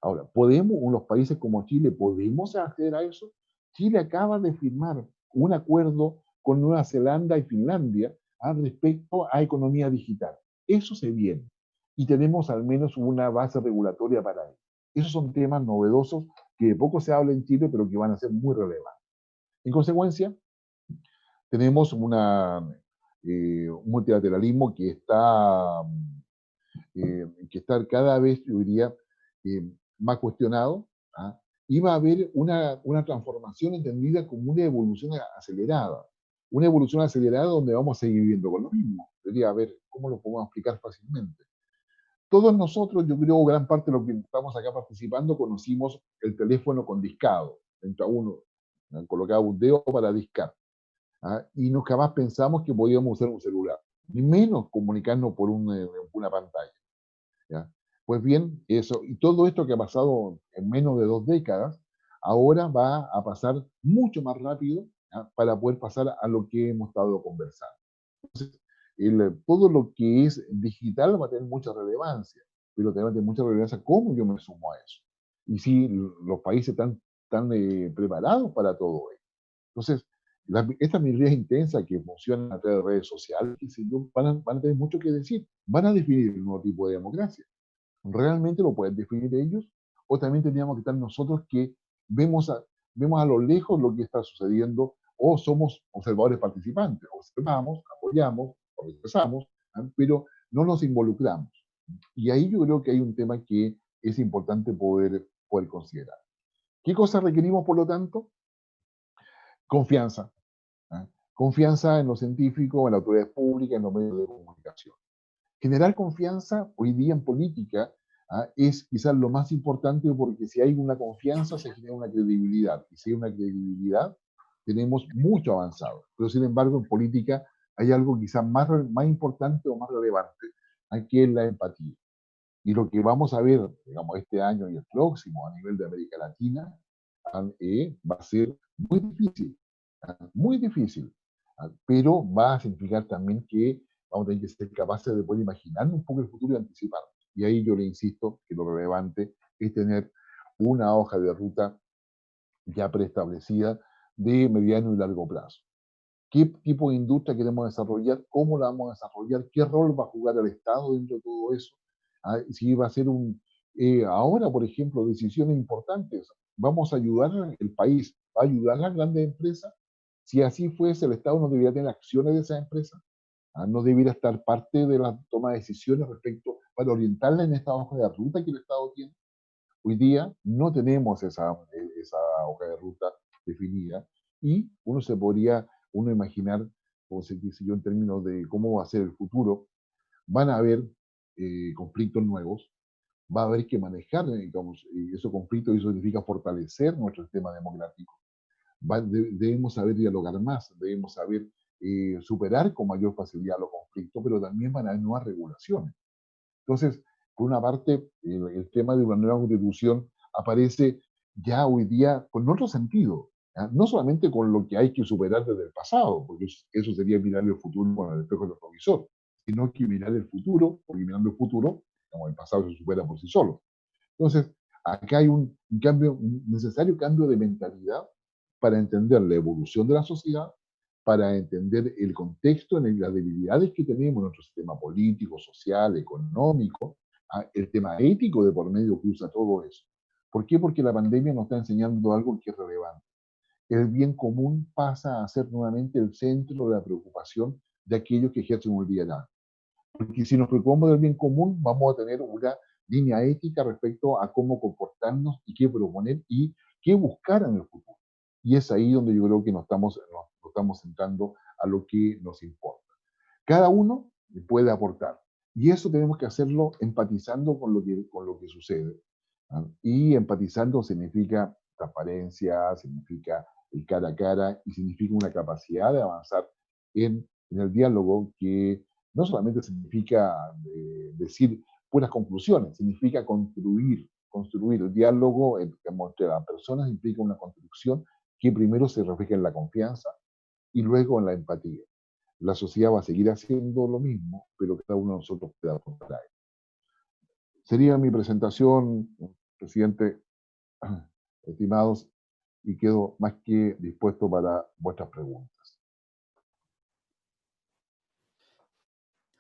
Ahora, los países como Chile, ¿podemos acceder a eso? Chile acaba de firmar un acuerdo con Nueva Zelanda y Finlandia respecto a economía digital. Eso se viene. Y tenemos al menos una base regulatoria para ello. Esos son temas novedosos que de poco se habla en Chile, pero que van a ser muy relevantes. En consecuencia, tenemos un multilateralismo que está cada vez, yo diría, más cuestionado, iba a haber una transformación entendida como una evolución acelerada. Una evolución acelerada donde vamos a seguir viviendo con lo mismo. Debería ver cómo lo podemos explicar fácilmente. Todos nosotros, yo creo, gran parte de los que estamos acá participando, conocimos el teléfono con discado. Entra uno, colocaba un dedo para discar. ¿Ah? Y nunca jamás pensamos que podíamos usar un celular, ni menos comunicarnos por una pantalla. ¿Ya? Pues bien, eso, y todo esto que ha pasado en menos de 2 décadas, ahora va a pasar mucho más rápido, ¿ya? Para poder pasar a lo que hemos estado conversando. Entonces, todo lo que es digital va a tener mucha relevancia, pero también va a tener mucha relevancia cómo yo me sumo a eso. Y si los países están preparados para todo esto. Entonces, estas minorías intensas que funcionan a través de redes sociales, van a tener mucho que decir, van a definir el nuevo tipo de democracia. ¿Realmente lo pueden definir ellos? ¿O también tendríamos que estar nosotros que vemos a lo lejos lo que está sucediendo, o somos observadores participantes? Observamos, apoyamos, o rechazamos, pero no nos involucramos. Y ahí yo creo que hay un tema que es importante poder considerar. ¿Qué cosas requerimos, por lo tanto? Confianza. ¿Ah? Confianza en los científicos, en las autoridades públicas, en los medios de comunicación. Generar confianza hoy día en política es quizás lo más importante, porque si hay una confianza se genera una credibilidad, y si hay una credibilidad tenemos mucho avanzado. Pero sin embargo en política hay algo quizás más importante o más relevante, que es la empatía. Y lo que vamos a ver, digamos, este año y el próximo a nivel de América Latina va a ser muy difícil, muy difícil, pero va a significar también que vamos a tener que ser capaces de poder imaginarnos un poco el futuro y anticipar. Y ahí yo le insisto que lo relevante es tener una hoja de ruta ya preestablecida de mediano y largo plazo. ¿Qué tipo de industria queremos desarrollar? ¿Cómo la vamos a desarrollar? ¿Qué rol va a jugar el Estado dentro de todo eso? Si va a ser ahora, por ejemplo, decisiones importantes. ¿Vamos a ayudar el país? ¿Va a ayudar a las grandes empresas? Si así fuese, el Estado no debería tener acciones de esas empresas. No debería estar parte de la toma de decisiones respecto para orientarla en esta hoja de ruta que el Estado tiene. Hoy día no tenemos esa hoja de ruta definida, y uno imaginar, como se dice yo, en términos de cómo va a ser el futuro. Van a haber conflictos nuevos, va a haber que manejar, digamos, esos conflictos, y eso significa fortalecer nuestro sistema democrático. Debemos saber dialogar más, debemos saber superar con mayor facilidad los conflictos, pero también van a haber nuevas regulaciones. Entonces, por una parte, el tema de una nueva constitución aparece ya hoy día con otro sentido, ¿ya? No solamente con lo que hay que superar desde el pasado, porque eso sería mirar el futuro con el espejo del retrovisor, sino que mirar el futuro, porque mirando el futuro, como el pasado se supera por sí solo. Entonces, acá hay un necesario cambio de mentalidad para entender la evolución de la sociedad, para entender el contexto, las debilidades que tenemos en nuestro sistema político, social, económico, el tema ético de por medio que usa todo eso. ¿Por qué? Porque la pandemia nos está enseñando algo que es relevante. El bien común pasa a ser nuevamente el centro de la preocupación de aquellos que ejercen un liderazgo. Porque si nos preocupamos del bien común, vamos a tener una línea ética respecto a cómo comportarnos y qué proponer y qué buscar en el futuro. Y es ahí donde yo creo que nos estamos centrando a lo que nos importa. Cada uno puede aportar. Y eso tenemos que hacerlo empatizando con lo que sucede. Y empatizando significa transparencia, significa el cara a cara, y significa una capacidad de avanzar en el diálogo, que no solamente significa decir puras conclusiones, significa construir. El diálogo entre las personas implica una construcción que primero se refleja en la confianza y luego en la empatía. La sociedad va a seguir haciendo lo mismo, pero cada uno de nosotros puede aportar a él. Sería mi presentación, presidente, estimados, y quedo más que dispuesto para vuestras preguntas.